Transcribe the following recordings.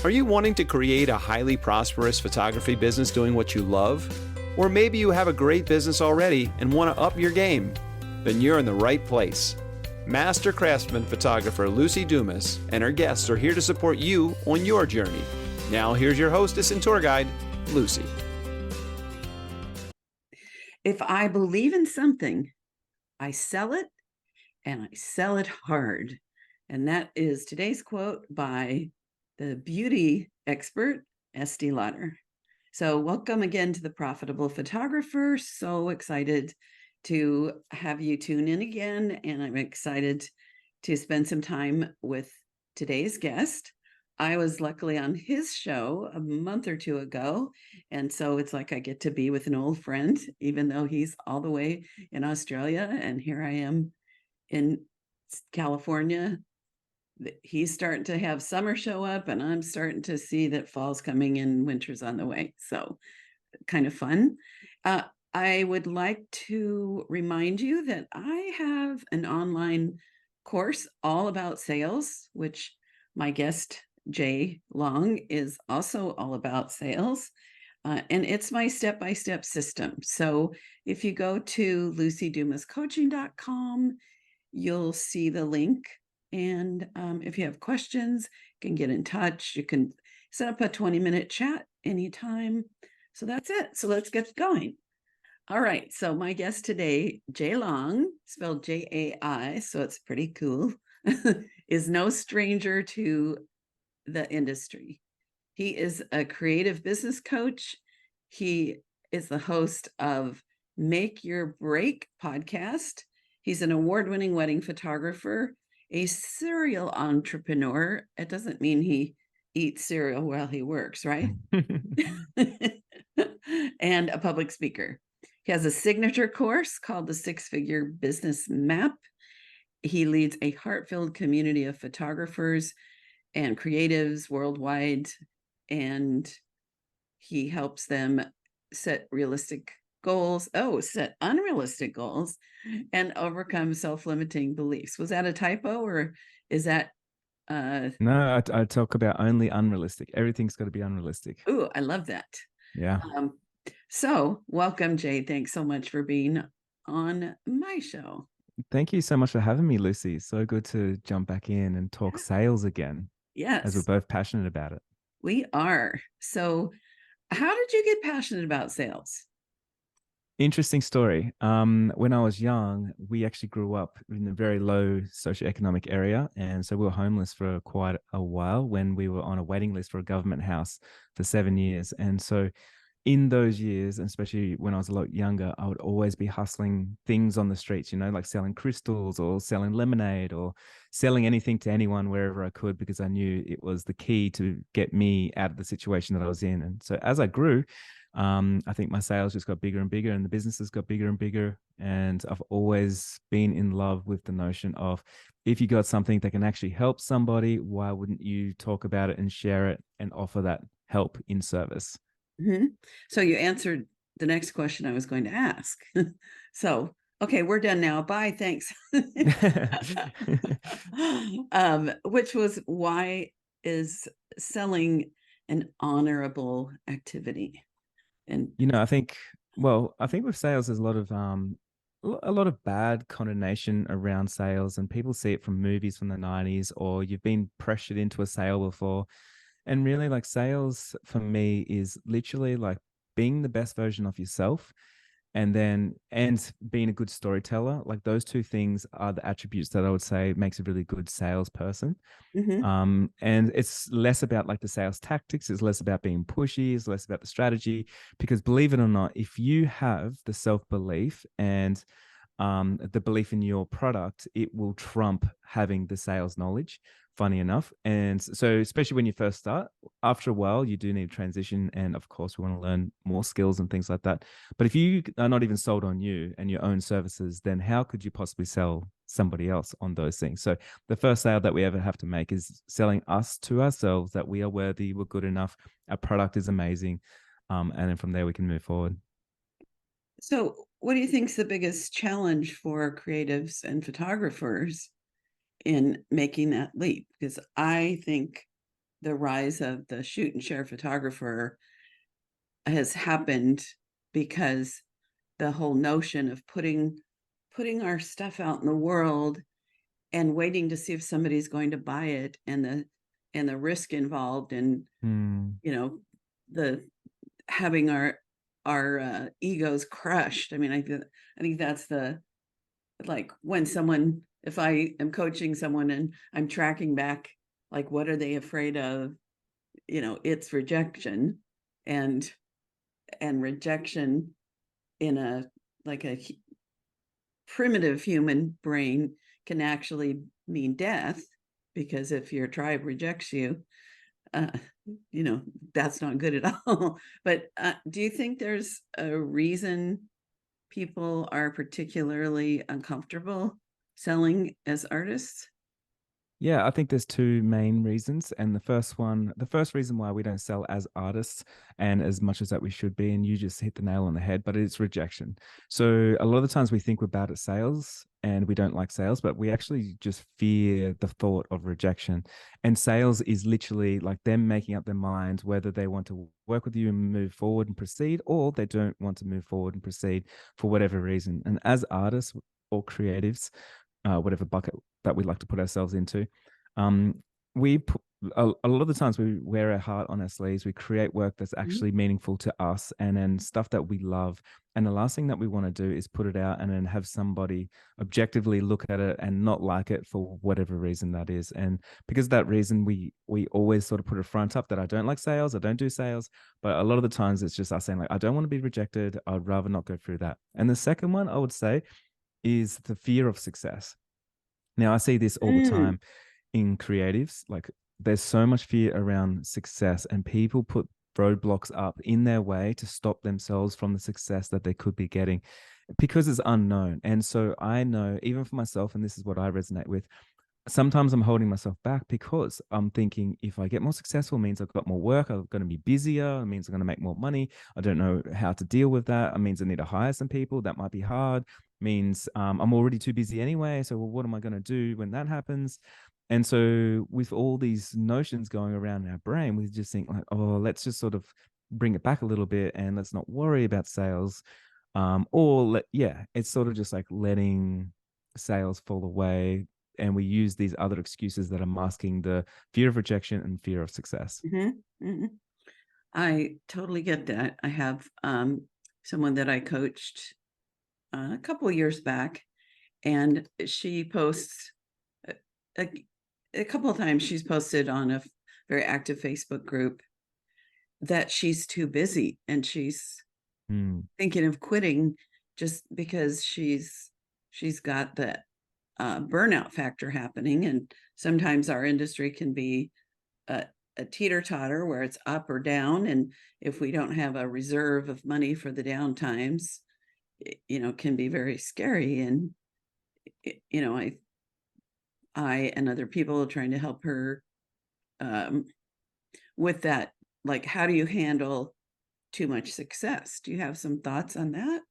Are you wanting to create a highly prosperous photography business doing what you love? Or maybe you have a great business already and want to up your game? Then you're in the right place. Master craftsman photographer Luci Dumas and her guests are here to support you on your journey. Now here's your hostess and tour guide, Luci. If I believe in something, I sell it, and I sell it hard. And that is today's quote by the beauty expert, Estee Lauder. So welcome again to The Profitable Photographer. So excited to have you tune in again. And I'm excited to spend some time with today's guest. I was luckily on his show a month or two ago. And so it's like I get to be with an old friend, even though he's all the way in Australia. And here I am in California. He's starting to have summer show up, and I'm starting to see that fall's coming and winter's on the way. So kind of fun. I would like to remind you that I have an online course all about sales, which my guest, Jay Long, is also all about sales. And it's my step-by-step system. So if you go to lucidumascoaching.com, you'll see the link. And if you have questions, you can get in touch. You can set up a 20-minute chat anytime. So that's it. So let's get going. All right. So my guest today, Jay Long, spelled Jai, so it's pretty cool, is no stranger to the industry. He is a creative business coach. He is the host of Make Your Break podcast. He's an award-winning wedding photographer, a serial entrepreneur. It doesn't mean he eats cereal while he works, right? And a public speaker. He has a signature course called the Six-Figure Business Map. He leads a heart-filled community of photographers and creatives worldwide, and he helps them set realistic goals, set unrealistic goals, and overcome self-limiting beliefs. Was that a typo, or is that No, I talk about only unrealistic. Everything's got to be unrealistic. Ooh, I love that. Yeah. So welcome, Jay. Thanks so much for being on my show. Thank you so much for having me, Lucy. So good to jump back in and talk sales again. Yes. As we're both passionate about it. We are. So how did you get passionate about sales? Interesting story. When I was young, we actually grew up in a very low socioeconomic area. And so we were homeless for quite a while when we were on a waiting list for a government house for 7 years. And so in those years, and especially when I was a lot younger, I would always be hustling things on the streets, like selling crystals or selling lemonade or selling anything to anyone wherever I could, because I knew it was the key to get me out of the situation that I was in. And so as I grew, I think my sales just got bigger and bigger, and the businesses got bigger and bigger. And I've always been in love with the notion of, if you got something that can actually help somebody, why wouldn't you talk about it and share it and offer that help in service? Mm-hmm. So you answered the next question I was going to ask. So, okay, we're done now. Bye. Thanks. Which was, why is selling an honorable activity? And I think with sales, there's a lot of bad connotation around sales, and people see it from movies from the 90s, or you've been pressured into a sale before. And really, like, sales for me is literally like being the best version of yourself, and being a good storyteller. Like, those two things are the attributes that I would say makes a really good salesperson. mm-hmm. And it's less about like the sales tactics. It's less about being pushy. It's less about the strategy, because believe it or not, if you have the self-belief and the belief in your product, it will trump having the sales knowledge, funny enough. And so, especially when you first start, after a while, you do need to transition. And of course, we want to learn more skills and things like that. But if you are not even sold on you and your own services, then how could you possibly sell somebody else on those things? So the first sale that we ever have to make is selling us to ourselves, that we are worthy, we're good enough, our product is amazing. And then from there, we can move forward. So what do you think is the biggest challenge for creatives and photographers in making that leap? Because I think the rise of the shoot and share photographer has happened because the whole notion of putting our stuff out in the world and waiting to see if somebody's going to buy it, and the risk involved, and the having our egos crushed. I mean, I think that's the, like, when someone, if I am coaching someone and I'm tracking back, like, what are they afraid of? It's rejection, and rejection in a primitive human brain can actually mean death, because if your tribe rejects you, uh, that's not good at all. But do you think there's a reason people are particularly uncomfortable selling as artists? Yeah, I think there's two main reasons. And the first reason why we don't sell as artists and as much as that we should be, and you just hit the nail on the head, but it's rejection. So a lot of the times we think we're bad at sales and we don't like sales, but we actually just fear the thought of rejection. And sales is literally like them making up their minds whether they want to work with you and move forward and proceed, or they don't want to move forward and proceed for whatever reason. And as artists or creatives, whatever bucket that we like to put ourselves into. Um, we put, a lot of the times we wear our heart on our sleeves. We create work that's actually meaningful to us, and then stuff that we love. And the last thing that we want to do is put it out and then have somebody objectively look at it and not like it for whatever reason that is. And because of that reason, we always sort of put a front up that I don't like sales, I don't do sales. But a lot of the times it's just us saying, like, I don't want to be rejected. I'd rather not go through that. And the second one I would say is the fear of success. Now, I see this all the time in creatives. Like, there's so much fear around success, and people put roadblocks up in their way to stop themselves from the success that they could be getting because it's unknown. And so I know, even for myself, and this is what I resonate with, sometimes I'm holding myself back because I'm thinking, if I get more successful, it means I've got more work, I'm going to be busier, it means I'm going to make more money. I don't know how to deal with that. It means I need to hire some people. That might be hard. It means I'm already too busy anyway. So, well, what am I going to do when that happens? And so with all these notions going around in our brain, we just think like, oh, let's just sort of bring it back a little bit and let's not worry about sales. It's sort of just like letting sales fall away, and we use these other excuses that are masking the fear of rejection and fear of success. I totally get that. I have someone that I coached a couple of years back, and she posts a couple of times. She's posted on a very active Facebook group that she's too busy and she's thinking of quitting just because she's got that burnout factor happening. And sometimes our industry can be a teeter-totter where it's up or down, and if we don't have a reserve of money for the down times, it can be very scary. And I and other people are trying to help her with that. Like, how do you handle too much success? Do you have some thoughts on that?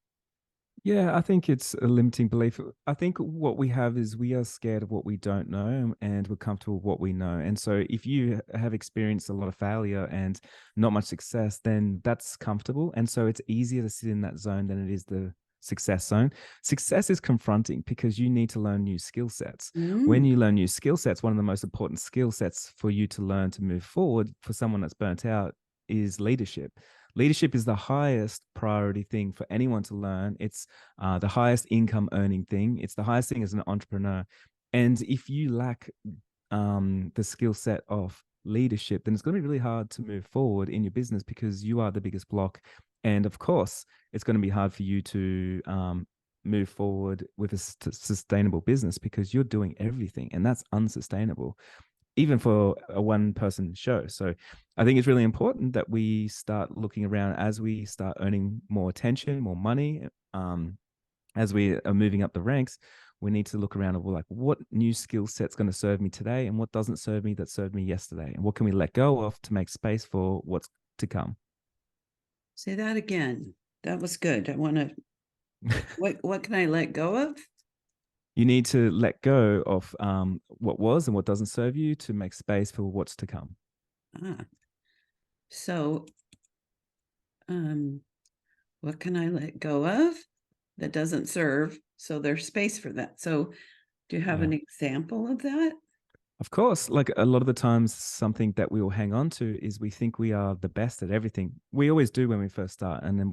Yeah, I think it's a limiting belief. I think what we have is we are scared of what we don't know, and we're comfortable with what we know. And so if you have experienced a lot of failure and not much success, then that's comfortable. And so it's easier to sit in that zone than it is the success zone. Success is confronting because you need to learn new skill sets. When you learn new skill sets, one of the most important skill sets for you to learn to move forward for someone that's burnt out is leadership. Leadership is the highest priority thing for anyone to learn. It's the highest income earning thing. It's the highest thing as an entrepreneur. And if you lack the skill set of leadership, then it's going to be really hard to move forward in your business because you are the biggest block. And of course, it's going to be hard for you to move forward with a sustainable business because you're doing everything, and that's unsustainable, even for a one-person show. So I think it's really important that we start looking around as we start earning more attention, more money, as we are moving up the ranks. We need to look around and we're like, what new skill set's going to serve me today, and what doesn't serve me that served me yesterday, and what can we let go of to make space for what's to come? Say that again. That was good. I want to. What can I let go of? You need to let go of what was and what doesn't serve you to make space for what's to come. Ah, so what can I let go of that doesn't serve? So there's space for that. So do you have Yeah. an example of that? Of course, like a lot of the times, something that we will hang on to is we think we are the best at everything. We always do when we first start. And then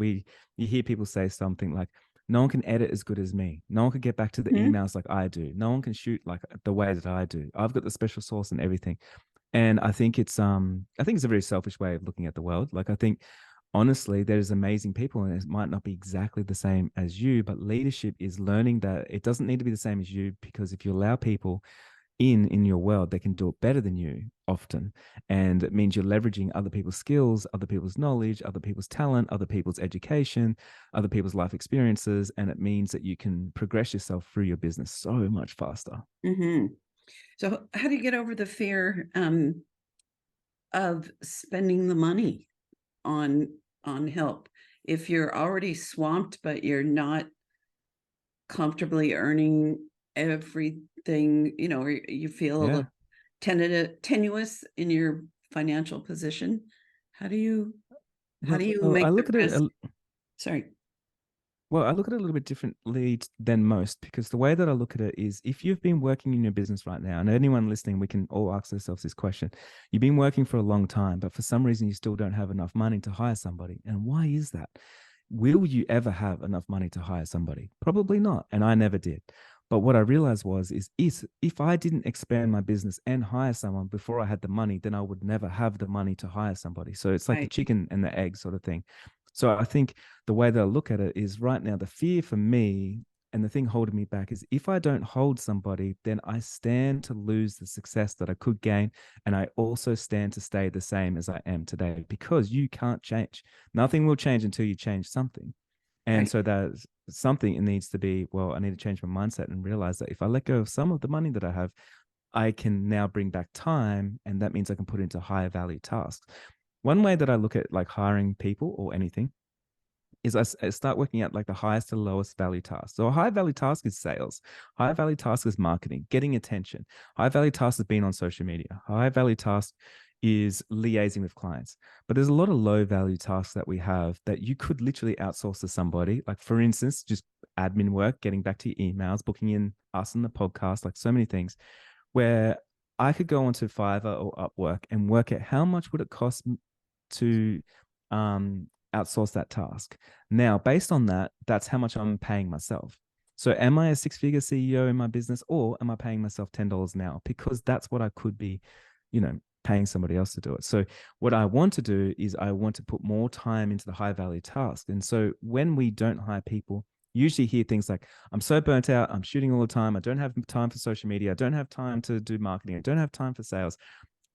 you hear people say something like, no one can edit as good as me. No one can get back to the Mhm. emails like I do. No one can shoot like the way that I do. I've got the special sauce and everything. And I think it's a very selfish way of looking at the world. Like I think honestly, there's amazing people and it might not be exactly the same as you, but leadership is learning that it doesn't need to be the same as you, because if you allow people in your world, they can do it better than you often. And it means you're leveraging other people's skills, other people's knowledge, other people's talent, other people's education, other people's life experiences. And it means that you can progress yourself through your business so much faster. Mhm. So how do you get over the fear of spending the money on help? If you're already swamped, but you're not comfortably earning everything, or you feel a Yeah. little tenuous in your financial position, how do you I make the look at it risk? Sorry. Well, I look at it a little bit differently than most, because the way that I look at it is if you've been working in your business right now, and anyone listening, we can all ask ourselves this question. You've been working for a long time, but for some reason you still don't have enough money to hire somebody. And why is that? Will you ever have enough money to hire somebody? Probably not. And I never did. But what I realized is if I didn't expand my business and hire someone before I had the money, then I would never have the money to hire somebody. So it's like the Right. chicken and the egg sort of thing. So I think the way that I look at it is right now, the fear for me and the thing holding me back is if I don't hold somebody, then I stand to lose the success that I could gain. And I also stand to stay the same as I am today, because you can't change. Nothing will change until you change something. And Right. so that's something, it needs to be, well, I need to change my mindset and realize that if I let go of some of the money that I have, I can now bring back time. And that means I can put into higher value tasks. One way that I look at like hiring people or anything is I start working out like the highest to lowest value task. So a high value task is sales. High value task is marketing, getting attention. High value task is being on social media. High value task is liaising with clients. But there's a lot of low value tasks that we have that you could literally outsource to somebody. Like for instance, just admin work, getting back to your emails, booking in us on the podcast, like so many things where I could go onto Fiverr or Upwork and work out how much would it cost to outsource that task. Now, based on that, that's how much I'm paying myself. So, am I a six-figure CEO in my business, or am I paying myself $10 an hour? Because that's what I could be, paying somebody else to do it. So, what I want to do is I want to put more time into the high-value task. And so, when we don't hire people, usually hear things like, I'm so burnt out, I'm shooting all the time, I don't have time for social media, I don't have time to do marketing, I don't have time for sales.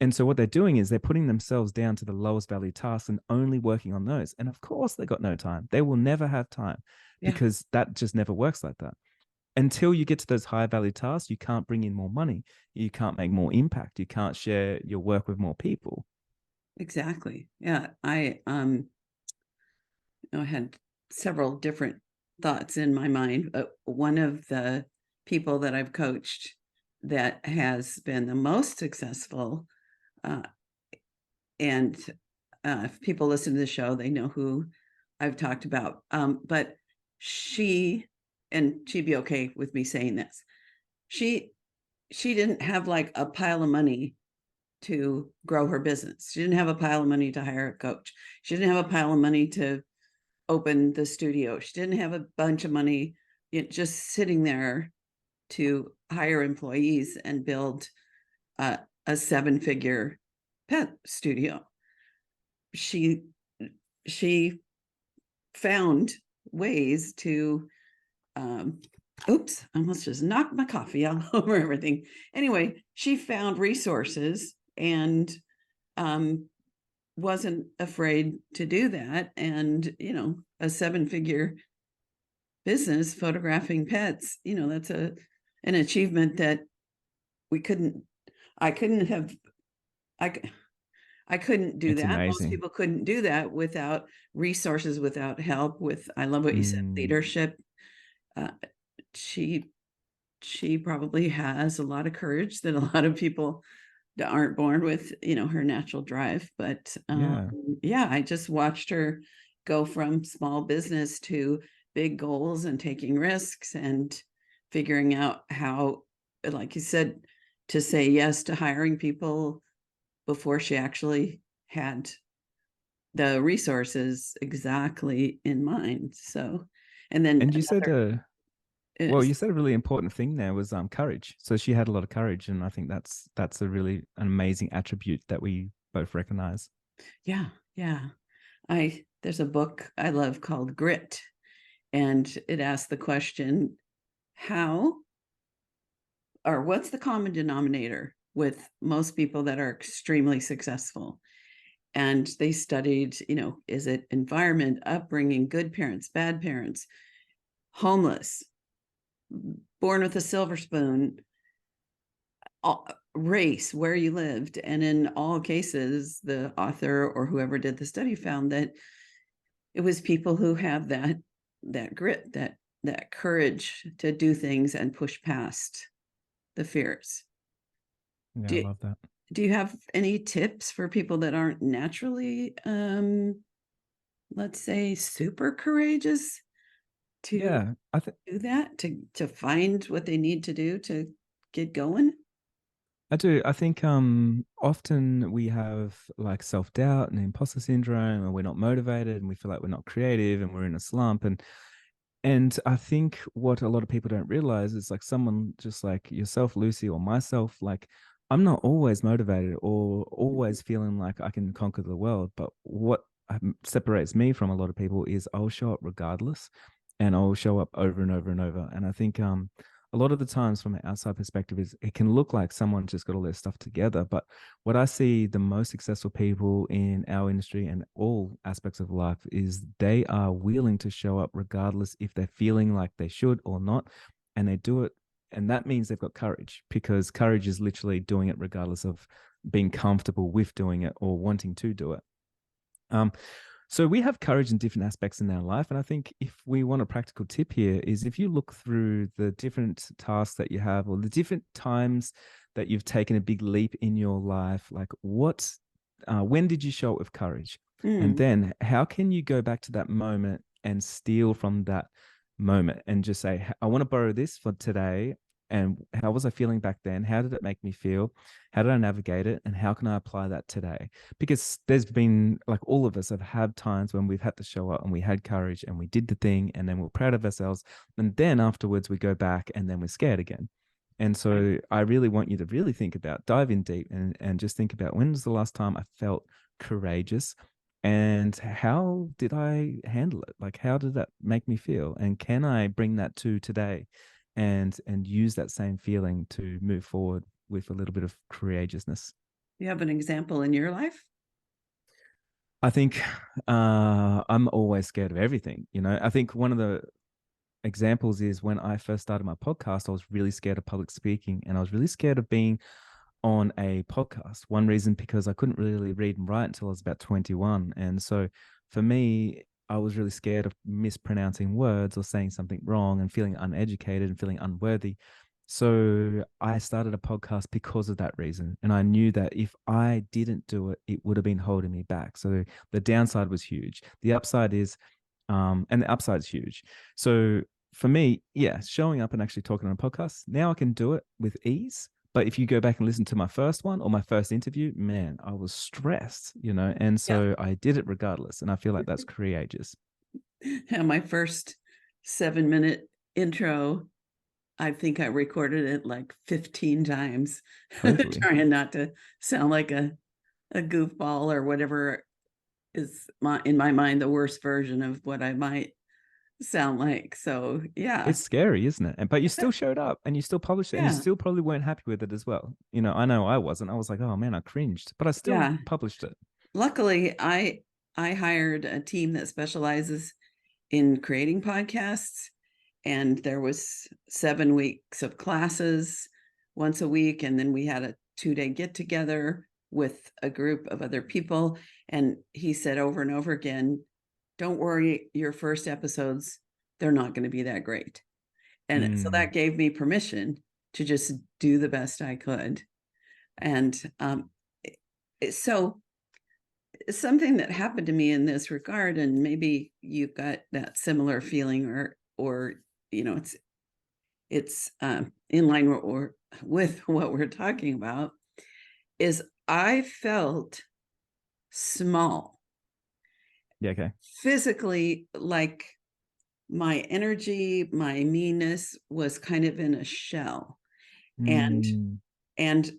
And so what they're doing is they're putting themselves down to the lowest value tasks and only working on those. And of course, they got no time. They will never have time, Yeah, because that just never works like that. Until you get to those high value tasks, you can't bring in more money. You can't make more impact. You can't share your work with more people. exactly. Yeah. I had several different thoughts in my mind. One of the people that I've coached that has been the most successful, uh, and if people listen to the show, they know who I've talked about. But she, and she'd be okay with me saying this, she she didn't have like a pile of money to grow her business. She didn't have a pile of money to hire a coach. She didn't have a pile of money to open the studio. She didn't have a bunch of money just sitting there to hire employees and build a seven-figure pet studio. She she found ways to oops, I almost just knocked my coffee all over everything. Anyway, she found resources and um, wasn't afraid to do that. And, a seven-figure business photographing pets, that's an achievement that we couldn't, I couldn't have, I, I couldn't do It's that. Most amazing. people couldn't do that without resources, without help, I love what you said, Mm, leadership. Uh, she she probably has a lot of courage that a lot of people aren't born with, her natural drive. But Yeah. yeah, I just watched her go from small business to big goals and taking risks and figuring out how, like you said, to say yes to hiring people before she actually had the resources exactly in mind. So, and then And you said another well, is, you said a really important thing there was courage. So she had a lot of courage, and I think that's a really an amazing attribute that we both recognize. yeah, yeah. There's a book I love called Grit, and it asks the question, how or what's the common denominator with most people that are extremely successful? And they studied, is it environment, upbringing, good parents, bad parents, homeless, born with a silver spoon, race, where you lived. And in all cases, the author or whoever did the study found that it was people who have that grit, that courage to do things and push past the fears. Yeah, I Do, love that. do you have any tips for people that aren't naturally, let's say, super courageous to Yeah, I think do that, to find what they need to do to get going? I do. I think often we have like self-doubt and imposter syndrome, and we're not motivated, and we feel like we're not creative, and we're in a slump. And I think what a lot of people don't realize is like someone just like yourself, Lucy, or myself, like I'm not always motivated or always feeling like I can conquer the world. But what separates me from a lot of people is I'll show up regardless, and I'll show up over and over and over. And I think a lot of the times from an outside perspective is it can look like someone just got all their stuff together. But what I see the most successful people in our industry and all aspects of life is they are willing to show up regardless if they're feeling like they should or not. And they do it. And that means they've got courage, because courage is literally doing it regardless of being comfortable with doing it or wanting to do it. Um, so we have courage in different aspects in our life. And I think if we want a practical tip here is if you look through the different tasks that you have or the different times that you've taken a big leap in your life, like when did you show it with courage? And Mm, then how can you go back to that moment and steal from that moment and just say, I want to borrow this for today. And how was I feeling back then? How did it make me feel? How did I navigate it? And how can I apply that today? Because there's been like all of us have had times when we've had to show up and we had courage and we did the thing and then we're proud of ourselves. And then afterwards we go back and then we're scared again. And right. so I really want you to really think about, dive in deep and just think about when was the last time I felt courageous and how did I handle it? Like, how did that make me feel? And can I bring that to today and use that same feeling to move forward with a little bit of courageousness? You have an example in your life? I think I'm always scared of everything. I think one of the examples is when I first started my podcast, I was really scared of public speaking and I was really scared of being on a podcast. One reason because I couldn't really read and write until I was about 21. And so for me, I was really scared of mispronouncing words or saying something wrong and feeling uneducated and feeling unworthy. So I started a podcast because of that reason. And I knew that if I didn't do it, it would have been holding me back. So the downside was huge. The upside is, and the upside is huge. So for me, yeah, showing up and actually talking on a podcast, now I can do it with ease. But if you go back and listen to my first one or my first interview, man, I was stressed. And Yeah. so I did it regardless. And I feel like that's courageous. Yeah, my first 7-minute intro, I think I recorded it like 15 times, Totally. trying not to sound like a goofball or whatever is in my mind the worst version of what I might sound like. So yeah, It's scary, isn't it? But you still showed up and you still published it and you yeah, still probably weren't happy with it as well. I know I wasn't. I was like, oh man, I cringed, but I still yeah. published it. Luckily, I hired a team that specializes in creating podcasts, and there was 7 weeks of classes once a week, and then we had a 2-day get together with a group of other people. And he said over and over again, don't worry, your first episodes, they're not going to be that great. And so Mm, that gave me permission to just do the best I could. And so something that happened to me in this regard, and maybe you've got that similar feeling, or it's in line with what we're talking about, is I felt small Yeah. Okay. physically, like my energy, my meanness was kind of in a shell. And Mm, and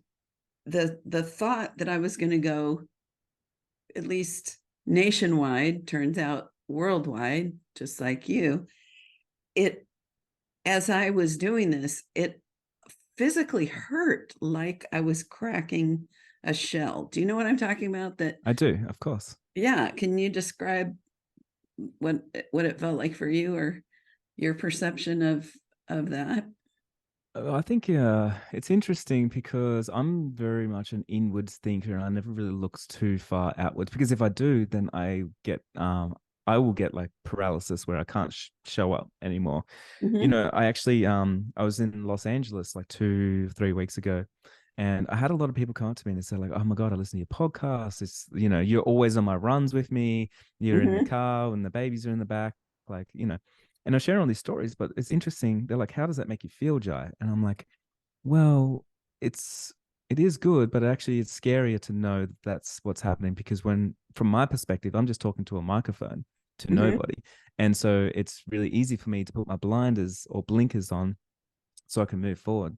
the thought that I was going to go at least nationwide, turns out worldwide, just like you, it as I was doing this, it physically hurt like I was cracking a shell. Do you know what I'm talking about? That, I do, of course. yeah, can you describe what it felt like for you, or your perception of that? I think it's interesting because I'm very much an inwards thinker and I never really looks too far outwards because if I do, then I will get like paralysis where I can't show up anymore. You Mm-hmm. know, I actually I was in Los Angeles like 2, 3 weeks ago, and I had a lot of people come up to me and they said like, "Oh my God, I listen to your podcast. It's you're always on my runs with me. You're in the Mm-hmm. car and the babies are in the back, like And I share all these stories, but it's interesting. They're like, "How does that make you feel, Jai?" And I'm like, "Well, it's it is good, but actually it's scarier to know that that's what's happening because from my perspective, I'm just talking to a microphone to Mm-hmm. nobody, and so it's really easy for me to put my blinders or blinkers on so I can move forward."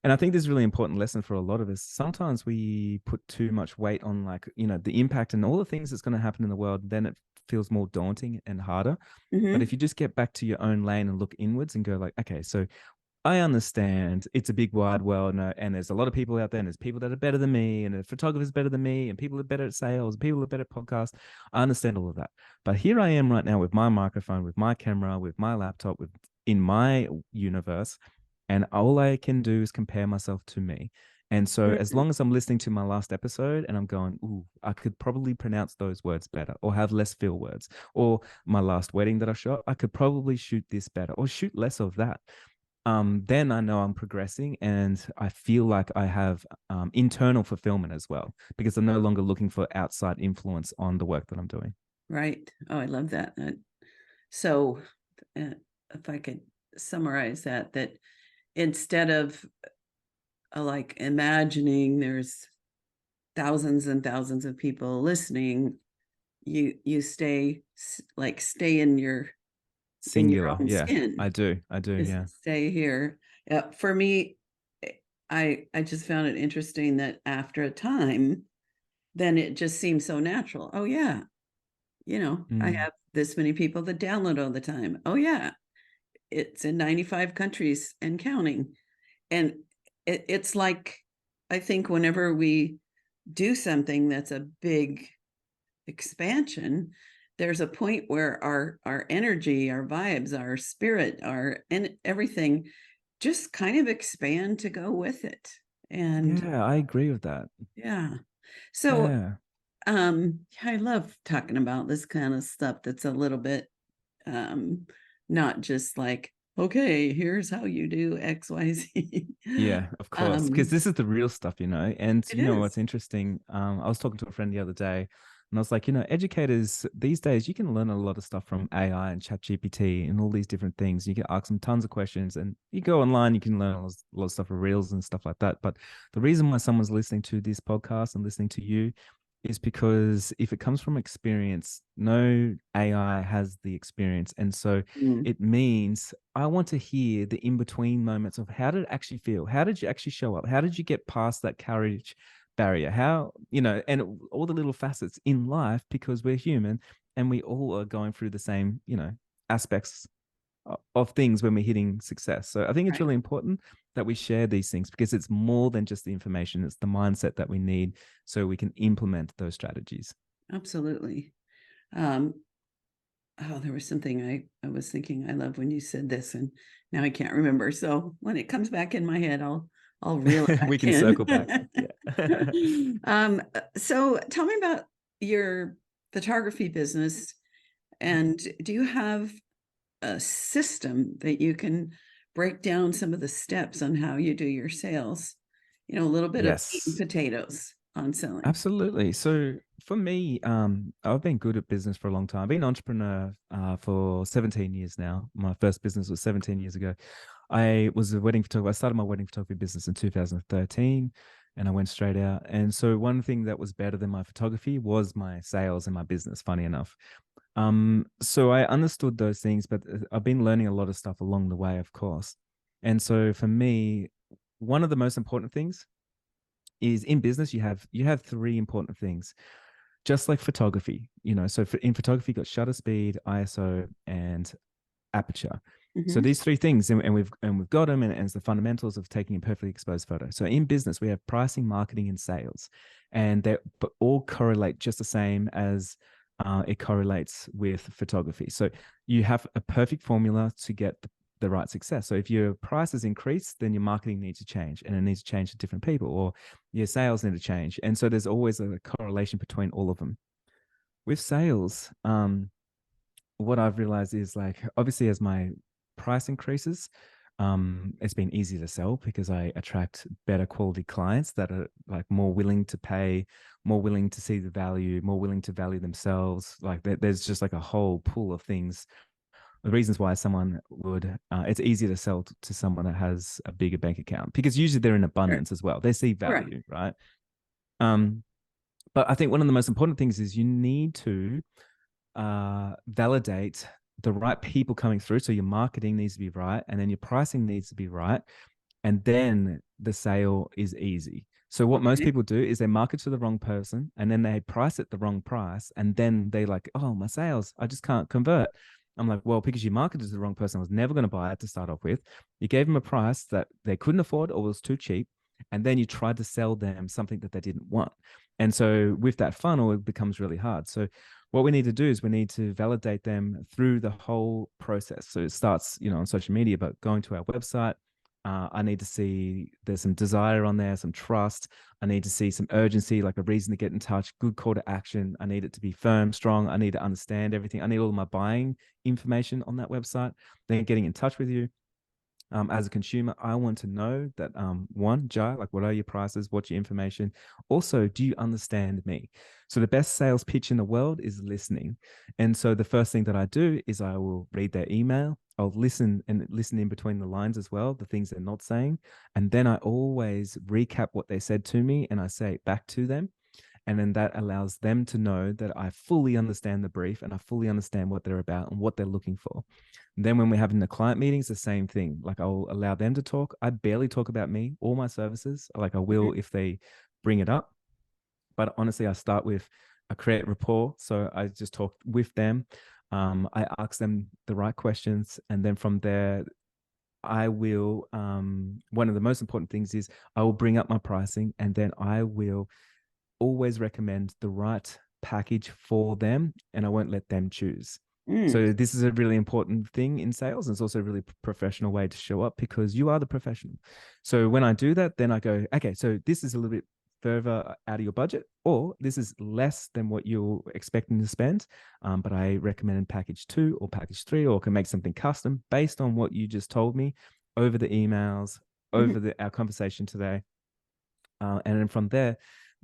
And I think this is a really important lesson for a lot of us. Sometimes we put too much weight on the impact and all the things that's going to happen in the world, then it feels more daunting and harder. But Mm-hmm. if you just get back to your own lane and look inwards and go like, okay, so I understand it's a big wide world and there's a lot of people out there and there's people that are better than me and a photographer's better than me and people are better at sales, people are better at podcasts. I understand all of that. But here I am right now with my microphone, with my camera, with my laptop, with in my universe. And all I can do is compare myself to me. And so as Mm-hmm. long as I'm listening to my last episode and I'm going, ooh, I could probably pronounce those words better or have less feel words, or my last wedding that I shot, I could probably shoot this better or shoot less of that. Then I know I'm progressing and I feel like I have internal fulfillment as well because I'm no longer looking for outside influence on the work that I'm doing. Right. Oh, I love that. So, if I could summarize that instead of like imagining there's thousands and thousands of people listening, you stay in your Singular. own Yeah, skin. I do. I do. Just Yeah. stay here. For me, I just found it interesting that after a time, then it just seems so natural. Oh yeah, I Mm. have this many people that download all the time. Oh yeah, it's in 95 countries and counting. And it's like, I think whenever we do something that's a big expansion, there's a point where our energy, our vibes, our spirit, and everything just kind of expand to go with it. And Yeah, I agree with that. yeah. So Yeah. I love talking about this kind of stuff that's a little bit um not just like, okay, here's how you do XYZ. Yeah, of course. Because um this is the real stuff, And it you know what's is. interesting? I was talking to a friend the other day, and I was like, educators these days, you can learn a lot of stuff from AI and ChatGPT and all these different things. You can ask them tons of questions, and you go online, you can learn a lot of stuff for reels and stuff like that. But the reason why someone's listening to this podcast and listening to you is because if it comes from experience, no AI has the experience. And so Mm. it means I want to hear the in between moments of how did it actually feel? How did you actually show up? How did you get past that courage barrier? And all the little facets in life because we're human and we all are going through the same, aspects of things when we're hitting success. So I think it's Right. really important that we share these things because it's more than just the information, it's the mindset that we need so we can implement those strategies. Absolutely. um oh, there was something I was thinking. I love when you said this, and now I can't remember. So when it comes back in my head, I'll reel it We back can circle back. in. Yeah. So tell me about your photography business, and do you have a system that you can break down some of the steps on how you do your sales? a little bit of meat and Yes. potatoes on selling. Absolutely. So for me, I've been good at business for a long time. I've been an entrepreneur for 17 years now. My first business was 17 years ago. I was a wedding photographer. I started my wedding photography business in 2013 and I went straight out. And so one thing that was better than my photography was my sales and my business, funny enough. So I understood those things, but I've been learning a lot of stuff along the way, of course. And so for me, one of the most important things is in business you have three important things, just like photography. So in photography you got shutter speed, ISO, and aperture. So Mhm. these three things, and we've got them, and it's the fundamentals of taking a perfectly exposed photo. So in business we have pricing, marketing, and sales, and they all correlate just the same as it correlates with photography. So you have a perfect formula to get the right success. So if your price is increased, then your marketing needs to change, and it needs to change to different people, or your sales need to change. And so there's always a correlation between all of them. With sales, what I've realized is, like, obviously as my price increases, it's been easy to sell because I attract better quality clients that are like more willing to pay, more willing to see the value, more willing to value themselves. Like there's just like a whole pool of things, the reasons why someone would, it's easier to sell to someone that has a bigger bank account, because usually they're in Sure. abundance as well. They see Right. value, right? Um, but I think one of the most important things is you need to validate the right people coming through. So your marketing needs to be right, and then your pricing needs to be right, and then the sale is easy. So what most Okay. people do is they market to the wrong person, and then they price at the wrong price, and then they like, oh, my sales, I just can't convert. I'm like, well, because you marketed to the wrong person, I was never going to buy it to start off with. You gave them a price that they couldn't afford or was too cheap, and then you tried to sell them something that they didn't want. And so with that funnel, it becomes really hard. So what we need to do is we need to validate them through the whole process. So it starts, on social media, but going to our website, I need to see there's some desire on there, some trust. I need to see some urgency, like a reason to get in touch, good call to action. I need it to be firm, strong. I need to understand everything. I need all of my buying information on that website. Then getting in touch with you. As a consumer, I want to know that, one, Jai, like, what are your prices? What's your information? Also, do you understand me? So the best sales pitch in the world is listening. And so the first thing that I do is I will read their email. I'll listen and listen in between the lines as well, the things they're not saying. And then I always recap what they said to me and I say it back to them. And then that allows them to know that I fully understand the brief and I fully understand what they're about and what they're looking for. And then when we're having the client meetings, the same thing. Like, I'll allow them to talk. I barely talk about me, all my services. Like, I will Mhm. if they bring it up. But honestly, I start with, I create rapport. So I just talk with them. I ask them the right questions. And then from there, I will, one of the most important things is I will bring up my pricing, and then I will always recommend the right package for them, and I won't let them choose. Mm. So this is a really important thing in sales, and it's also a really professional way to show up because you are the professional. So when I do that, then I go, okay, so this is a little bit further out of your budget, or this is less than what you're expecting to spend, but I recommend package 2 or package 3, or can make something custom based on what you just told me over the emails, Mhm. over our conversation today. And then from there,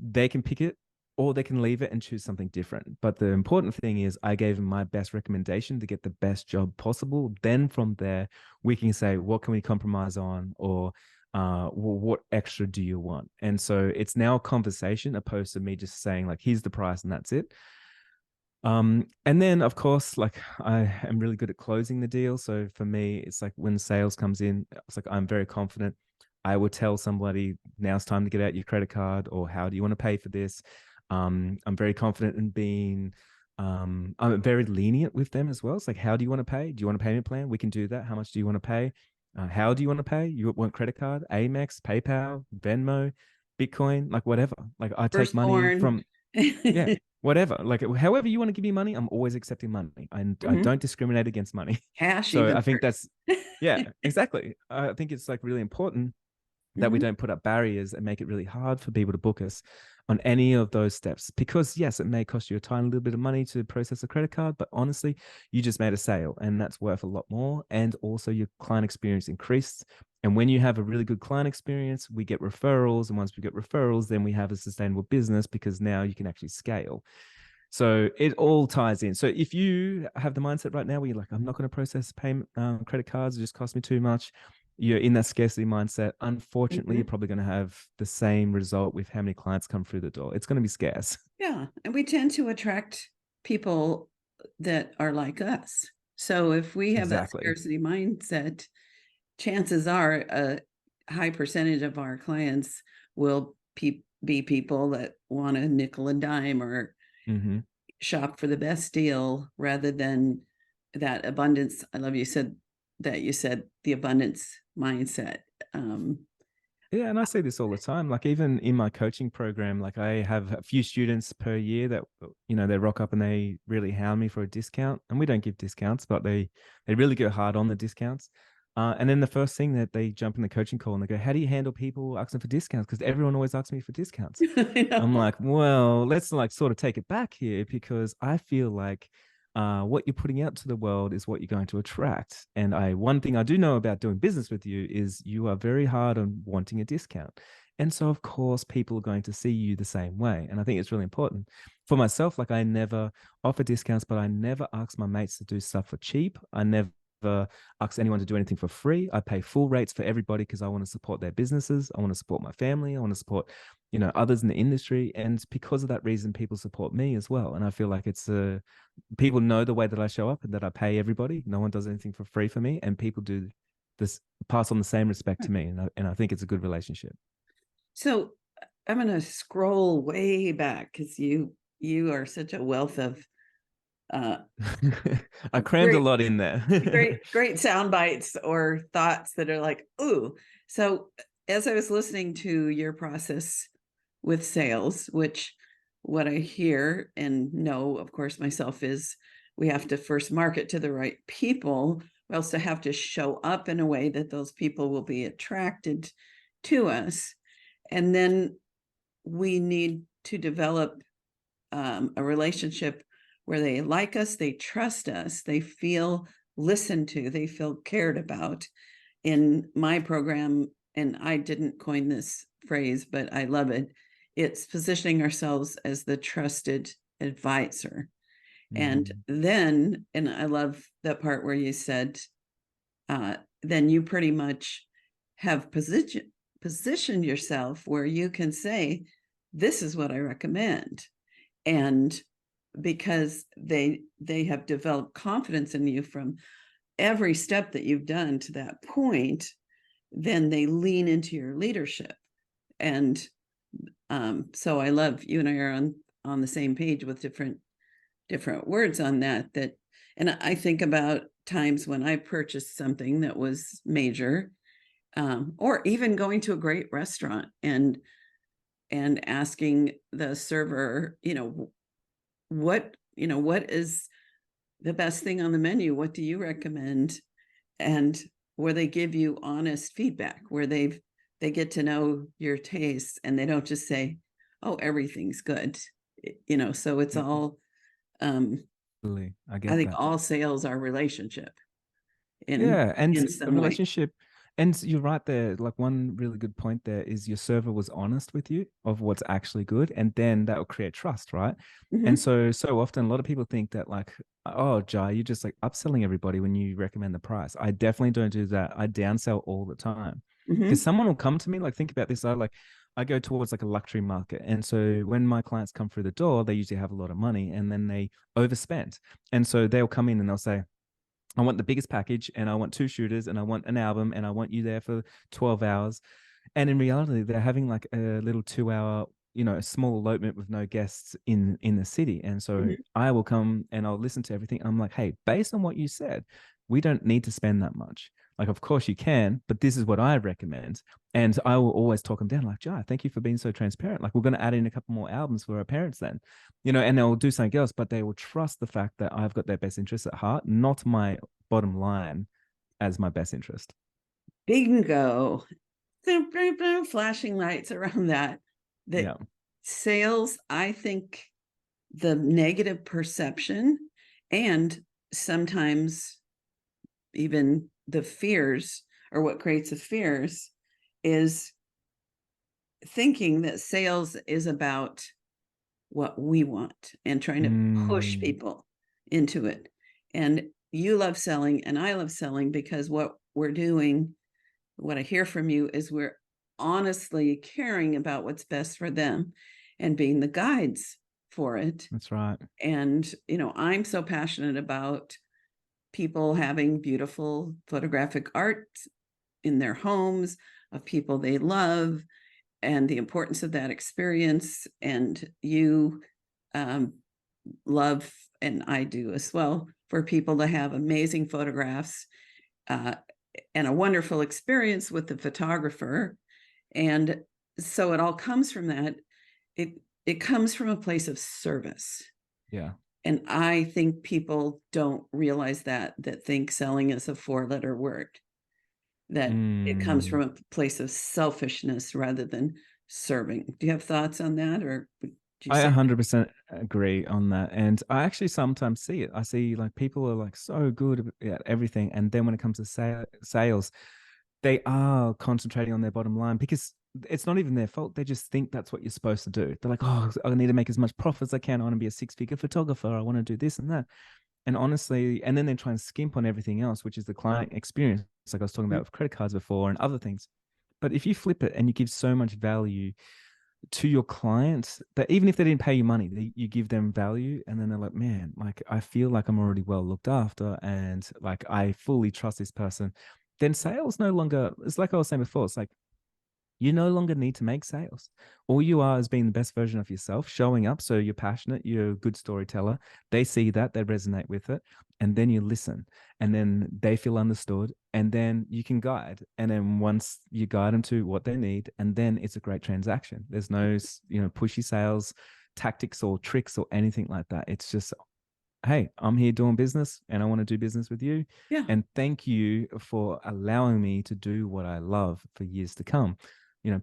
they can pick it or they can leave it and choose something different. But the important thing is I gave them my best recommendation to get the best job possible. Then from there, we can say, what can we compromise on? Or well, what extra do you want? And so it's now a conversation opposed to me just saying, like, here's the price and that's it. And then of course, like, I am really good at closing the deal. So for me, it's like when sales comes in, it's like I'm very confident. I will tell somebody, now it's time to get out your credit card, or how do you want to pay for this? I'm very confident in being, I'm very lenient with them as well. It's like, how do you want to pay? Do you want a payment plan? We can do that. How much do you want to pay? How do you want to pay? You want credit card, Amex, PayPal, Venmo, Bitcoin, like whatever. Like, I take money Firstborn. from, yeah, whatever. Like, however you want to give me money, I'm always accepting money. I Mhm. don't discriminate against money. Cash So even I think that's, worse. yeah, exactly. I think it's like really important that we Mhm. don't put up barriers and make it really hard for people to book us on any of those steps. Because yes, it may cost you a tiny little bit of money to process a credit card, but honestly, you just made a sale and that's worth a lot more. And also your client experience increased, And when you have a really good client experience, we get referrals. And once we get referrals, then we have a sustainable business because now you can actually scale. So it all ties in. So if you have the mindset right now where you're like, I'm not going to process payment credit cards, it just costs me too much. You're in that scarcity mindset. Unfortunately, you're probably going to have the same result with how many clients come through the door. It's going to be scarce. Yeah. And we tend to attract people that are like us. So if we have that Exactly. scarcity mindset, chances are a high percentage of our clients will be people that want a nickel and dime or shop for the best deal rather than that abundance. I love you said the abundance mindset. Yeah, and I see this all the time. Like even in my coaching program, like I have a few students per year that they rock up and they really hound me for a discount, and we don't give discounts, but they really go hard on the discounts. And then the first thing that they jump in the coaching call and they go, "How do you handle people asking for discounts? Because everyone always asks me for discounts." I I'm know. like, well, let's like sort of take it back here because I feel like what you're putting out to the world is what you're going to attract. And one thing I do know about doing business with you is you are very hard on wanting a discount. And so, of course, people are going to see you the same way. And I think it's really important. For myself, like I never offer discounts, but I never ask my mates to do stuff for cheap. I never ask anyone to do anything for free. I pay full rates for everybody because I want to support their businesses. I want to support my family. I want to support others in the industry, and because of that reason people support me as well. And I feel like it's people know the way that I show up and that I pay everybody. No one does anything for free for me, and people do this, pass on the same respect to me, and I think it's a good relationship. So I'm going to scroll way back because you are such a wealth of I crammed a great lot in there. great sound bites or thoughts that are like, ooh. So as I was listening to your process with sales, which what I hear and know, of course, myself is we have to first market to the right people. We also have to show up in a way that those people will be attracted to us. And then we need to develop a relationship where they like us, they trust us, they feel listened to, they feel cared about. In my program, and I didn't coin this phrase, but I love it, it's positioning ourselves as the trusted advisor. And then, and I love that part where you said, then you pretty much have positioned yourself where you can say, this is what I recommend. And because they have developed confidence in you from every step that you've done to that point, then they lean into your leadership. And so I love you and I are on the same page with different words on that. And I think about times when I purchased something that was major, or even going to a great restaurant and asking the server, what is the best thing on the menu? What do you recommend? And where they give you honest feedback, where they get to know your tastes and they don't just say, oh, everything's good. So it's all, I I get think that. all sales are relationship Yeah, and in a some way. relationship, and you're right there. Like one really good point there is your server was honest with you of what's actually good, and then that will create trust, right? And Mm-hmm. so often a lot of people think that like, oh, Jai, you're just like upselling everybody when you recommend the price. I definitely don't do that. I downsell all the time because Mm-hmm. someone will come to me like, think about this. I go towards like a luxury market, and so when my clients come through the door, they usually have a lot of money, and then they overspend, and so they'll come in and they'll say, I want the biggest package and I want two shooters and I want an album and I want you there for 12 hours. And in reality, they're having like a little 2 hour, a small elopement with no guests in the city. And so Mm-hmm. I will come and I'll listen to everything. I'm like, hey, based on what you said, we don't need to spend that much. Like, of course you can, but this is what I recommend. And I will always talk them down like, Jai, thank you for being so transparent. Like, we're going to add in a couple more albums for our parents then, and they'll do something else, but they will trust the fact that I've got their best interests at heart, not my bottom line as my best interest. Bingo. Flashing lights around that. Yeah. Sales, I think the negative perception and sometimes even the fears or what creates the fears is thinking that sales is about what we want and trying to push people into it. And you love selling and I love selling because what we're doing, what I hear from you is we're honestly caring about what's best for them and being the guides for it. That's right. And, I'm so passionate about people having beautiful photographic art in their homes of people they love and the importance of that experience. And you love, and I do as well, for people to have amazing photographs and a wonderful experience with the photographer. And so it all comes from that. It comes from a place of service. Yeah. And I think people don't realize that think selling is a 4-letter word, that it comes from a place of selfishness rather than serving. Do you have thoughts on that? Or would you I say 100% agree on that. And I actually sometimes see it. I see like people are like so good at everything. And then when it comes to sales, they are concentrating on their bottom line because it's not even their fault. They just think that's what you're supposed to do. They're like, oh, I need to make as much profit as I can. I want to be a 6-figure photographer. I want to do this and that. And honestly, and then they try and skimp on everything else, which is the client experience. Like I was talking about with credit cards before and other things. But if you flip it and you give so much value to your clients that even if they didn't pay you money, you give them value, and then they're like, man, like I feel like I'm already well looked after and like I fully trust this person, then sales no longer, it's like I was saying before, it's like you no longer need to make sales. All you are is being the best version of yourself, showing up. So you're passionate, you're a good storyteller. They see that, they resonate with it. And then you listen. And then they feel understood. And then you can guide. And then once you guide them to what they need, and then it's a great transaction. There's no, pushy sales tactics or tricks or anything like that. It's just, hey, I'm here doing business and I want to do business with you. Yeah. And thank you for allowing me to do what I love for years to come.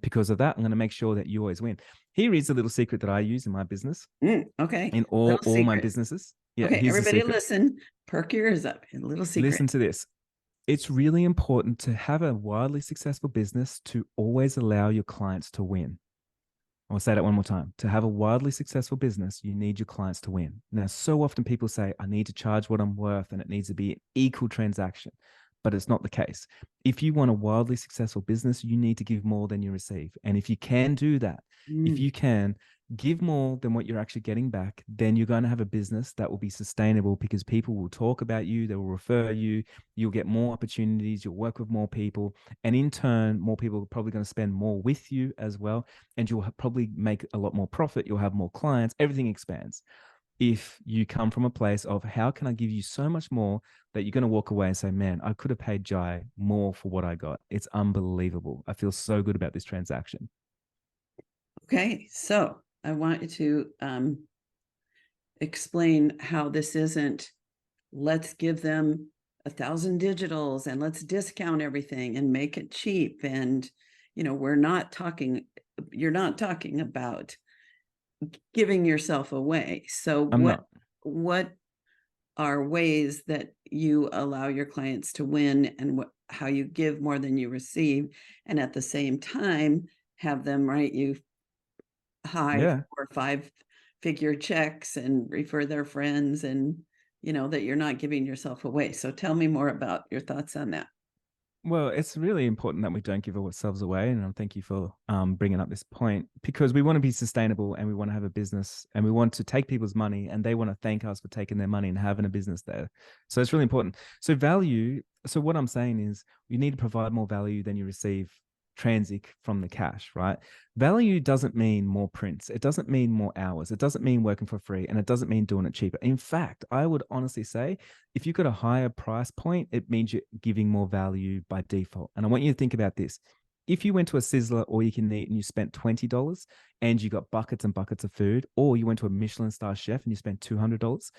Because of that, I'm going to make sure that you always win. Here is a little secret that I use in my business, Okay. in all my businesses. Yeah, Okay, here's the everybody secret. listen, perk your ears up. A little secret. Listen to this. It's really important to have a wildly successful business to always allow your clients to win. I'll say that one more time. To have a wildly successful business, you need your clients to win. Now, so often people say, I need to charge what I'm worth and it needs to be an equal transaction, but it's not the case. If you want a wildly successful business, you need to give more than you receive. And if you can do that, if you can give more than what you're actually getting back, then you're going to have a business that will be sustainable because people will talk about you, they will refer you, you'll get more opportunities, you'll work with more people. And in turn, more people are probably going to spend more with you as well. And you'll probably make a lot more profit. You'll have more clients, everything expands. If you come from a place of how can I give you so much more that you're going to walk away and say, man, I could have paid Jai more for what I got. It's unbelievable. I feel so good about this transaction. Okay, so I want you to explain how this isn't, let's give them 1,000 digitals and let's discount everything and make it cheap. And, you're not talking about giving yourself away. So what are ways that you allow your clients to win and how you give more than you receive, and at the same time have them write you high 4 or 5-figure checks and refer their friends, and that you're not giving yourself away. So tell me more about your thoughts on that. Well, it's really important that we don't give ourselves away. And thank you for bringing up this point, because we want to be sustainable and we want to have a business and we want to take people's money and they want to thank us for taking their money and having a business there. So it's really important. So value. So what I'm saying is you need to provide more value than you receive transic from the cash, right? Value doesn't mean more prints. It doesn't mean more hours. It doesn't mean working for free. And it doesn't mean doing it cheaper. In fact, I would honestly say if you've got a higher price point, it means you're giving more value by default. And I want you to think about this. If you went to a Sizzler All You Can Eat and you spent $20 and you got buckets and buckets of food, or you went to a Michelin star chef and you spent $200,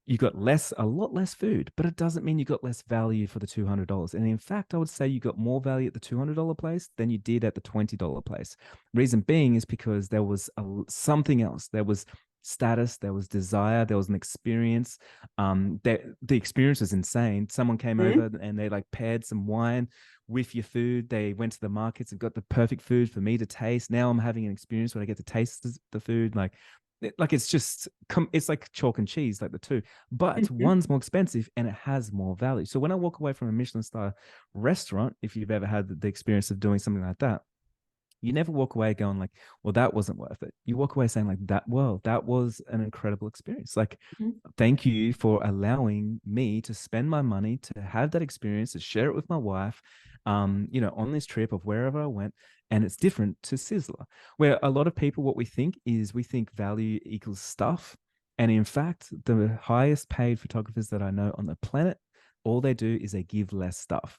you got a lot less food, but it doesn't mean you got less value for the $200. And in fact, I would say you got more value at the $200 place than you did at the $20 place. Reason being is because there was something else. There was status, there was desire, there was an experience. The experience was insane. Someone came over and they like paired some wine with your food. They went to the markets and got the perfect food for me to taste. Now I'm having an experience where I get to taste the food. Like it's just it's like chalk and cheese, like the two, but Mhm. one's more expensive and it has more value. So when I walk away from a Michelin star restaurant, if you've ever had the experience of doing something like that, you never walk away going like, well, that wasn't worth it. You walk away saying like, that was an incredible experience. Like, Mhm. thank you for allowing me to spend my money to have that experience, to share it with my wife, on this trip of wherever I went. And it's different to Sizzler, where a lot of people, what we think is we think value equals stuff. And in fact, the highest paid photographers that I know on the planet, all they do is they give less stuff.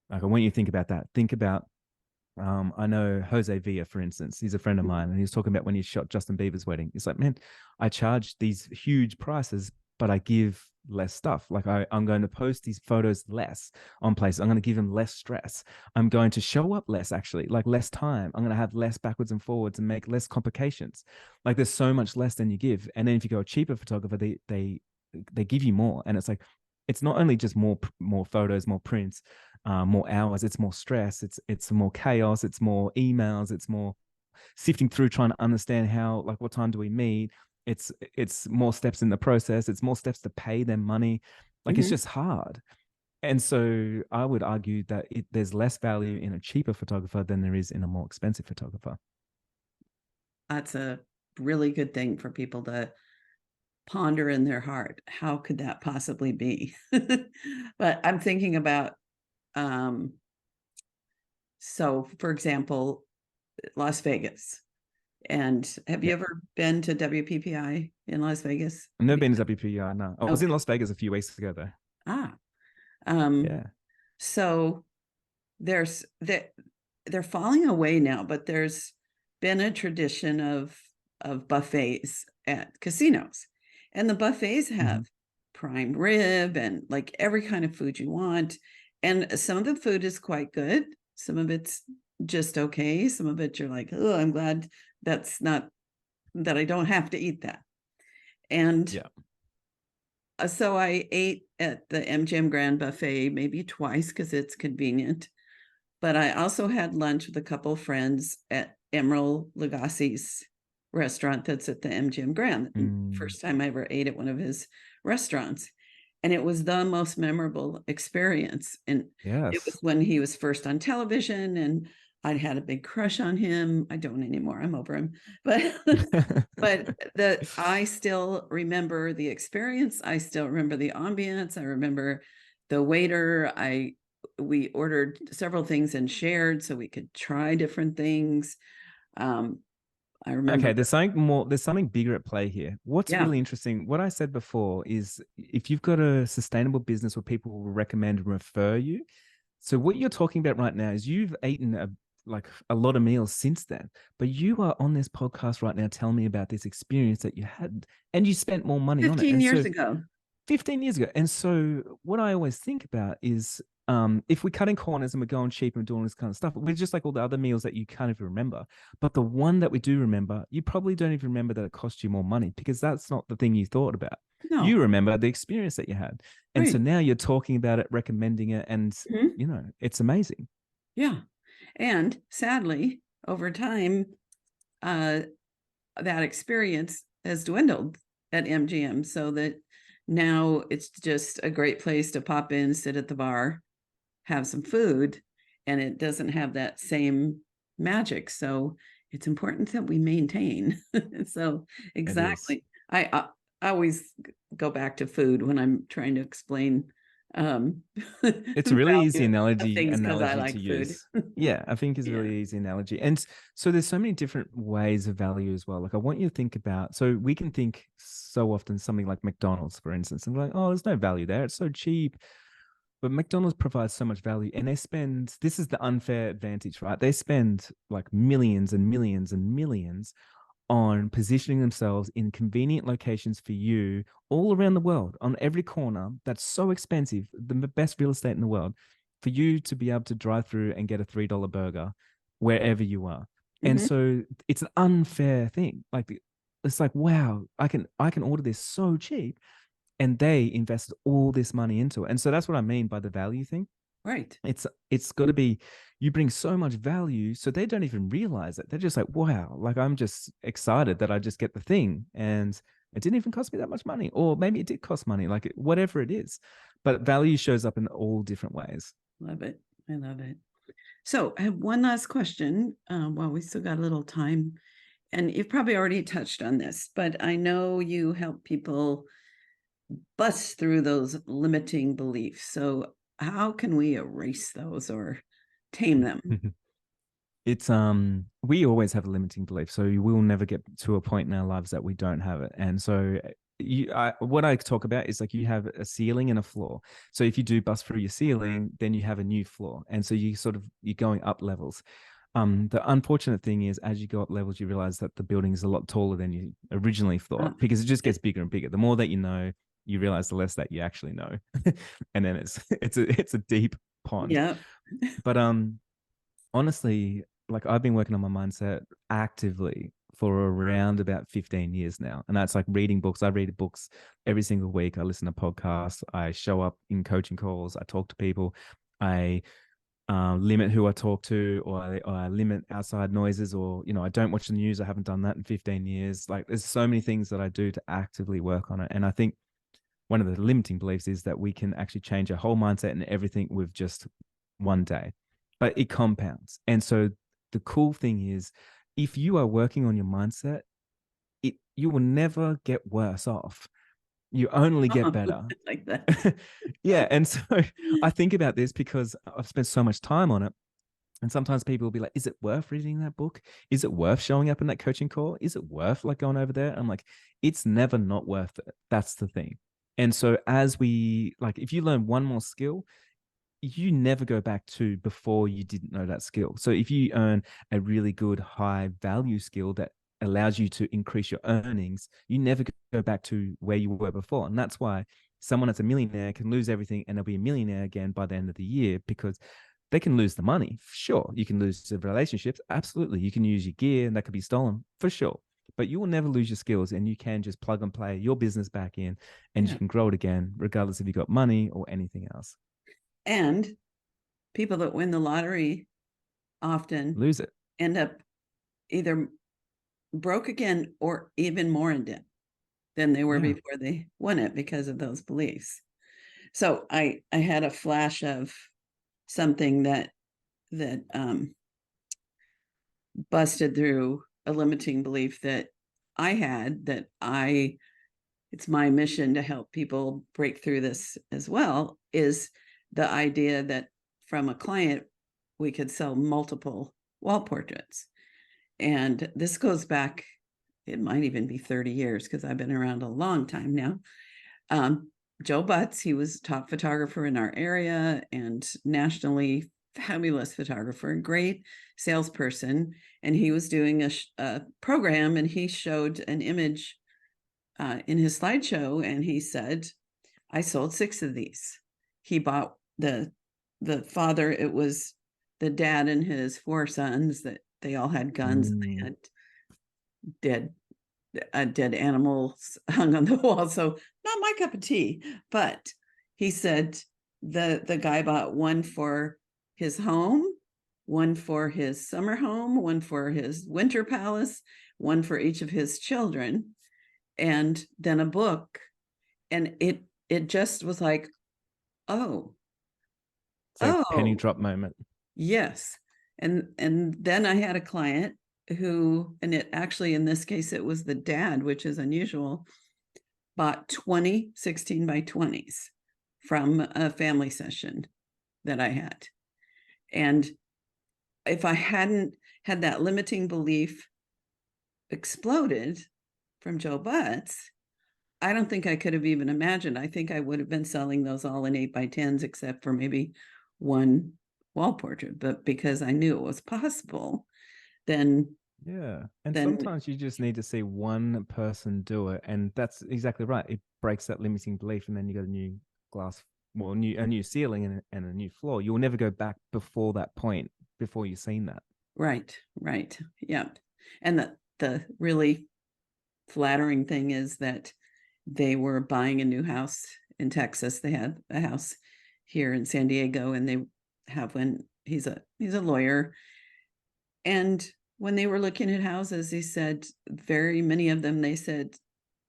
Like, I want you to think about that. Think about I know Jose Villa, for instance. He's a friend of mine, and he was talking about when he shot Justin Bieber's wedding. He's like, man, I charge these huge prices, but I give less stuff. Like I'm going to post these photos less on places. I'm going to give him less stress. I'm going to show up less, actually, like less time. I'm going to have less backwards and forwards and make less complications. Like there's so much less than you give. And then if you go a cheaper photographer, they give you more, and it's like it's not only just more photos, more prints, more hours. It's more stress. It's more chaos. It's more emails. It's more sifting through trying to understand how, like, what time do we meet. It's more steps in the process. It's more steps to pay them money. Like it's Mhm. just hard. And so I would argue that there's less value in a cheaper photographer than there is in a more expensive photographer. That's a really good thing for people to ponder in their heart. How could that possibly be? But I'm thinking about, um, so for example, Las Vegas. And have you Yeah. ever been to WPPI in Las Vegas? I've Have never you? been to WPI. No, I was in Okay. Las Vegas a few weeks ago though. Ah. Um, Yeah. so there's that they're falling away now, but there's been a tradition of buffets at casinos. And the buffets have Mhm. prime rib and like every kind of food you want. And some of the food is quite good. Some of it's just okay. Some of it you're like, oh, I'm glad that's not that I don't have to eat that. And Yeah. so I ate at the MGM Grand Buffet maybe twice because it's convenient. But I also had lunch with a couple of friends at Emeril Lagasse's restaurant that's at the MGM Grand. Mm, First time I ever ate at one of his restaurants. And it was the most memorable experience. And it was yes. when he was first on television, and I'd had a big crush on him. I don't anymore. I'm over him. But I still remember the experience. I still remember the ambience. I remember the waiter. We ordered several things and shared so we could try different things. Um, I remember, Okay, there's something bigger at play here. What's yeah, really interesting, what I said before is if you've got a sustainable business where people will recommend and refer you. So what you're talking about right now is you've eaten a lot of meals since then, but you are on this podcast right now telling me about this experience that you had and you spent more money on it. 15 And years so ago. 15 years ago. And so what I always think about is if we're cutting corners and we're going cheap and doing this kind of stuff, we're just like all the other meals that you can't even remember. But the one that we do remember, you probably don't even remember that it cost you more money because that's not the thing you thought about. No, You remember the experience that you had. And so right. now you're talking about it, recommending it, and Mhm. it's amazing. Yeah. And sadly, over time, uh, that experience has dwindled at MGM so that now it's just a great place to pop in, sit at the bar, have some food, and it doesn't have that same magic. So it's important that we maintain. So It is. exactly, I always go back to food when I'm trying to explain It's a really easy value of analogy things because I analogy to like food. use. Yeah, I think is a Yeah. really easy analogy. And so there's so many different ways of value as well. Like I want you to think about, so we can think so often something like McDonald's, for instance, and we're like, oh, there's no value there. It's so cheap. But McDonald's provides so much value and they spend, this is the unfair advantage, right? They spend like millions and millions and millions on positioning themselves in convenient locations for you all around the world on every corner. That's so expensive, the best real estate in the world, for you to be able to drive through and get a $3 burger wherever you are. And Mhm. so it's an unfair thing. Like it's like, wow, I can order this so cheap. And they invested all this money into it. And so that's what I mean by the value thing. Right. It's got to be, you bring so much value, so they don't even realize it. They're just like, wow, like I'm just excited that I just get the thing, and it didn't even cost me that much money, or maybe it did cost money, like whatever it is. But value shows up in all different ways. Love it. I love it. So I have one last question while we still got a little time. And you've probably already touched on this, but I know you help people bust through those limiting beliefs. So how can we erase those or tame them? It's we always have a limiting belief, so you will never get to a point in our lives that we don't have it. And so what I talk about is like you have a ceiling and a floor. So if you do bust through your ceiling, then you have a new floor, and so you're going up levels. The unfortunate thing is, as you go up levels, you realize that the building is a lot taller than you originally thought, because it just gets bigger and bigger. The more that you know, you realize the less that you actually know, and then it's a deep pond. Yeah. But honestly, like I've been working on my mindset actively for around about 15 years now. And that's like reading books. I read books every single week. I listen to podcasts. I show up in coaching calls. I talk to people. I limit who I talk to, or I limit outside noises, or, I don't watch the news. I haven't done that in 15 years. Like there's so many things that I do to actively work on it. And I think one of the limiting beliefs is that we can actually change our whole mindset and everything with just one day, but it compounds. And so the cool thing is, if you are working on your mindset, you will never get worse off. You only get better. Like that. Yeah. And so I think about this because I've spent so much time on it. And sometimes people will be like, is it worth reading that book? Is it worth showing up in that coaching call? Is it worth like going over there? I'm like, it's never not worth it. That's the thing. And so if you learn one more skill, you never go back to before you didn't know that skill. So if you earn a really good high value skill that allows you to increase your earnings, you never go back to where you were before. And that's why someone that's a millionaire can lose everything and they'll be a millionaire again by the end of the year, because they can lose the money. Sure. You can lose the relationships. Absolutely. You can use your gear and that could be stolen, for sure. But you will never lose your skills, and you can just plug and play your business back in, and you can grow it again, regardless if you got money or anything else. And people that win the lottery often Lose it. end up either broke again or even more in debt than they were before they won it, because of those beliefs. So I had a flash of something that busted through a limiting belief that I had, it's my mission to help people break through this as well, is the idea that from a client, we could sell multiple wall portraits. And this goes back, it might even be 30 years, because I've been around a long time now. Joe Butts, he was top photographer in our area and nationally fabulous photographer and great salesperson. And he was doing a program, and he showed an image in his slideshow, and he said, I sold 6 of these. He bought the father, it was the dad and his 4 sons, that they all had guns, and they had dead animals hung on the wall. So not my cup of tea. But he said the guy bought one for his home, one for his summer home, one for his winter palace, one for each of his children, and then a book. And it just was like, oh, it's like a penny drop moment. Yes. And then I had a client who, and it actually, in this case, it was the dad, which is unusual, bought 20 16 by 20s from a family session that I had. And if I hadn't had that limiting belief exploded from Joe Butts, I don't think I could have even imagined. I think I would have been selling those all in 8 by 10s, except for maybe one wall portrait. But because I knew it was possible, then and sometimes you just need to see one person do it, and that's exactly right. It breaks that limiting belief, and then you got a new a new ceiling and a new floor. You'll never go back before that point, before you've seen that. Right. Yeah. And the really flattering thing is that they were buying a new house in Texas. They had a house here in San Diego, and they have one. He's a lawyer, and when they were looking at houses, he said very many of them, they said,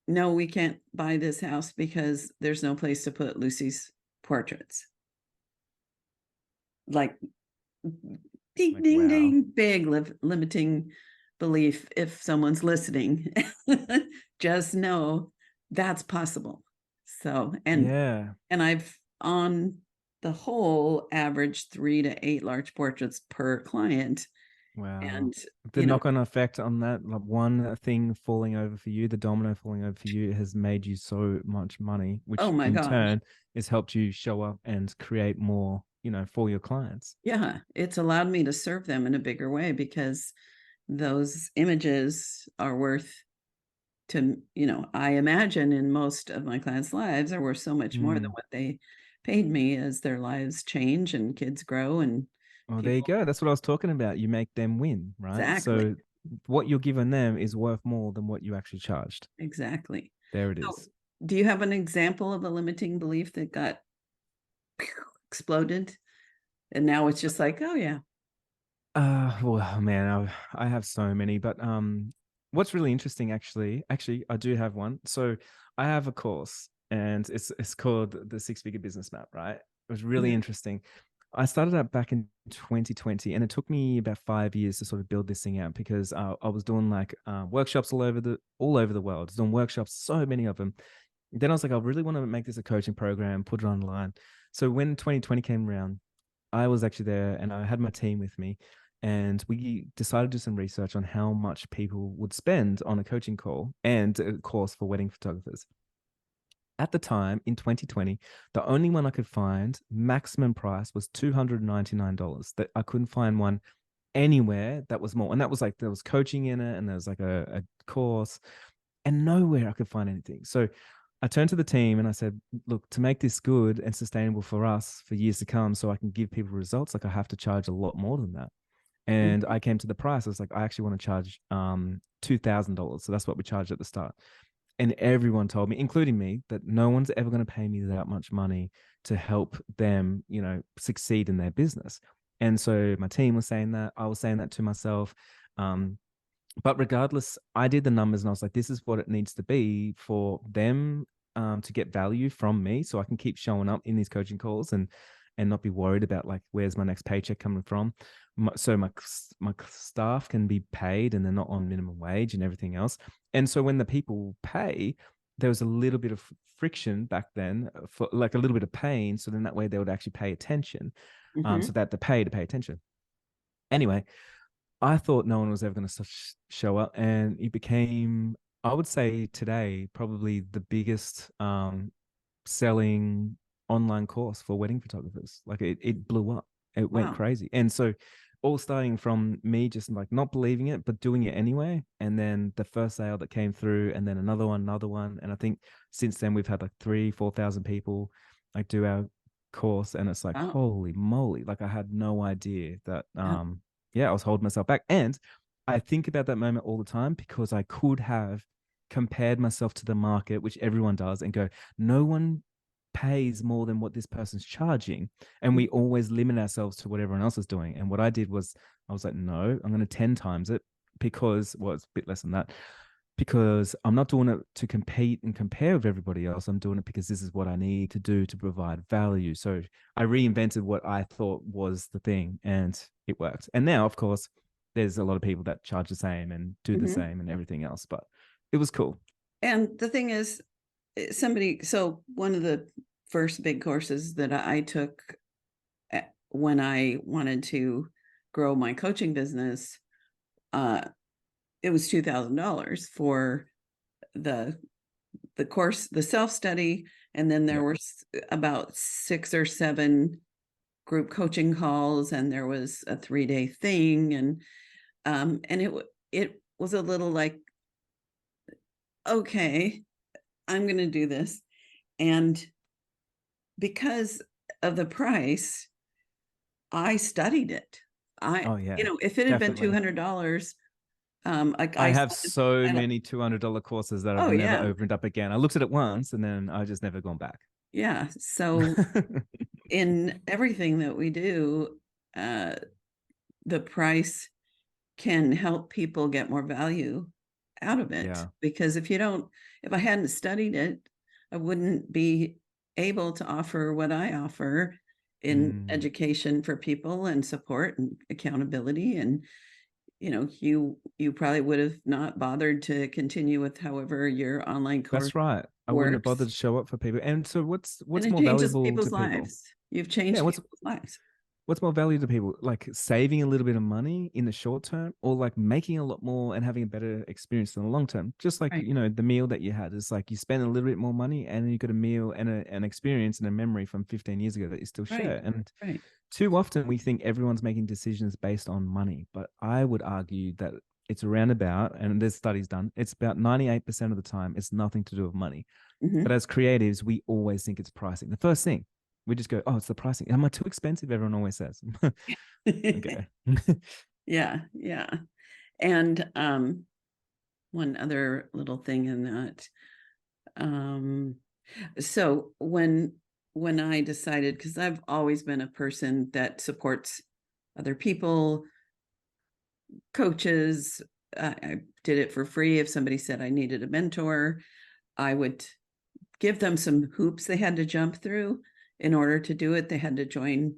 no, we can't buy this house because there's no place to put Lucy's portraits. Like, ding, Like, ding, wow. ding, big limiting belief. If someone's listening, just know that's possible. So, Yeah. and I've on the whole averaged 3 to 8 large portraits per client. Wow. And, The knock-on effect on that, like one thing falling over for you, the domino falling over for you, has made you so much money, which oh my in gosh. turn has helped you show up and create more, for your clients. Yeah, it's allowed me to serve them in a bigger way because those images are worth to, I imagine in most of my clients' lives are worth so much more than what they paid me as their lives change and kids grow and Well, there you people. go. That's what I was talking about. You make them win, right? Exactly. So what you're giving them is worth more than what you actually charged. Exactly. There it So, is. do you have an example of a limiting belief that got exploded? And now it's just like, oh yeah. Well, man, I have so many, but what's really interesting, actually, I do have one. So I have a course, and it's called the Six-Figure Business Map, right? It was really interesting. I started out back in 2020, and it took me about 5 years to sort of build this thing out because I was doing like workshops all over the world. I was doing workshops, so many of them. Then I was like, I really want to make this a coaching program, put it online. So when 2020 came around, I was actually there, and I had my team with me, and we decided to do some research on how much people would spend on a coaching call and a course for wedding photographers. At the time in 2020, the only one I could find maximum price was $299. That I couldn't find one anywhere that was more. And that was like there was coaching in it, and there was like a course, and nowhere I could find anything. So I turned to the team and I said, look, to make this good and sustainable for us for years to come, so I can give people results, like I have to charge a lot more than that. And I came to the price. I was like, I actually want to charge $2,000. So that's what we charged at the start. And everyone told me, including me, that no one's ever going to pay me that much money to help them, succeed in their business. And so my team was saying that. I was saying that to myself. But regardless, I did the numbers and I was like, this is what it needs to be for them to get value from me, so I can keep showing up in these coaching calls and not be worried about like where's my next paycheck coming from. So my staff can be paid and they're not on minimum wage and everything else. And so when the people pay, there was a little bit of friction back then, for like a little bit of pain. So then that way they would actually pay attention. So that to pay attention. Anyway, I thought no one was ever going to show up, and it became, I would say today, probably the biggest selling online course for wedding photographers. Like it blew up. It went crazy. And so all starting from me just like not believing it, but doing it anyway. And then the first sale that came through, and then another one. And I think since then we've had like 4,000 people like do our course. And it's like, holy moly. Like I had no idea that, I was holding myself back. And I think about that moment all the time because I could have compared myself to the market, which everyone does, and go, no one pays more than what this person's charging. And we always limit ourselves to what everyone else is doing. And what I did was I was like, no, I'm going to 10 times it because, well, it's a bit less than that, because I'm not doing it to compete and compare with everybody else. I'm doing it because this is what I need to do to provide value. So I reinvented what I thought was the thing, and it worked. And now, of course, there's a lot of people that charge the same and do the same and everything else, but it was cool. And the thing is, so one of the first big courses that I took when I wanted to grow my coaching business, it was $2,000 for the course, the self-study, and then there were about 6 or 7 group coaching calls, and there was a 3-day thing, and it was a little like, okay, I'm going to do this. And because of the price, I studied it. If it had been $200, like I have so many $200 courses that I've never opened up again. I looked at it once and then I just never gone back. Yeah. So in everything that we do, the price can help people get more value out of it. Yeah. Because if I hadn't studied it, I wouldn't be able to offer what I offer in education for people and support and accountability. And you probably would have not bothered to continue with however your online course That's right. I wouldn't have bothered works. to show up for people. And so And what's it more changes valuable to people's people? lives. You've Yeah, changed people's lives. what's more value to people? Like saving a little bit of money in the short term, or like making a lot more and having a better experience in the long term? Just like, Right. the meal that you had is like you spend a little bit more money and you got a meal and an experience and a memory from 15 years ago that you still Right. share. And Right. too often we think everyone's making decisions based on money, but I would argue that it's around about, and there's studies done, it's about 98% of the time, it's nothing to do with money. But Mhm. as creatives, we always think it's pricing. The first thing we just go, oh, it's the pricing. Am I too expensive? Everyone always says. Okay. Yeah. Yeah. And one other little thing in that. Um, so when I decided, because I've always been a person that supports other people, coaches, I did it for free. If somebody said I needed a mentor, I would give them some hoops they had to jump through in order to do it. They had to join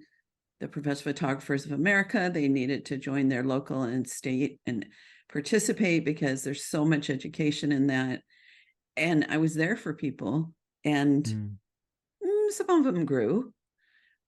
the Professional Photographers of America. They needed to join their local and state and participate, because there's so much education in that. And I was there for people, and Mm, some of them grew.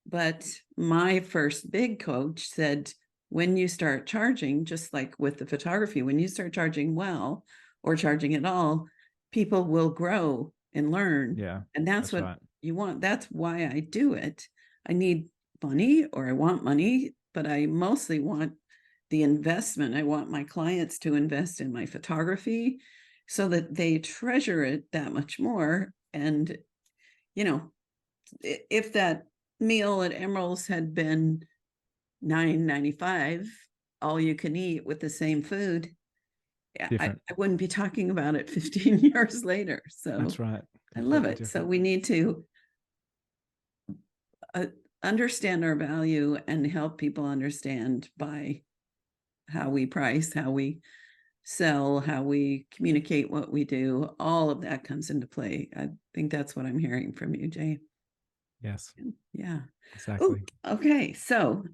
But my first big coach said, when you start charging, just like with the photography, when you start charging well or charging at all, people will grow and learn. yeah, And that's that's what right. you want. That's why I do it. I need money, or I want money, but I mostly want the investment. I want my clients to invest in my photography so that they treasure it that much more. And, you know, if that meal at Emerald's had been $9.95, all you can eat with the same food, Different. I wouldn't be talking about it 15 years later. So That's right. I love Completely it. So different. we need to uh, understand our value and help people understand by how we price, how we sell, how we communicate what we do. All of that comes into play. I think that's what I'm hearing from you, Jay. Yes, Yeah. Oh, exactly. okay. So,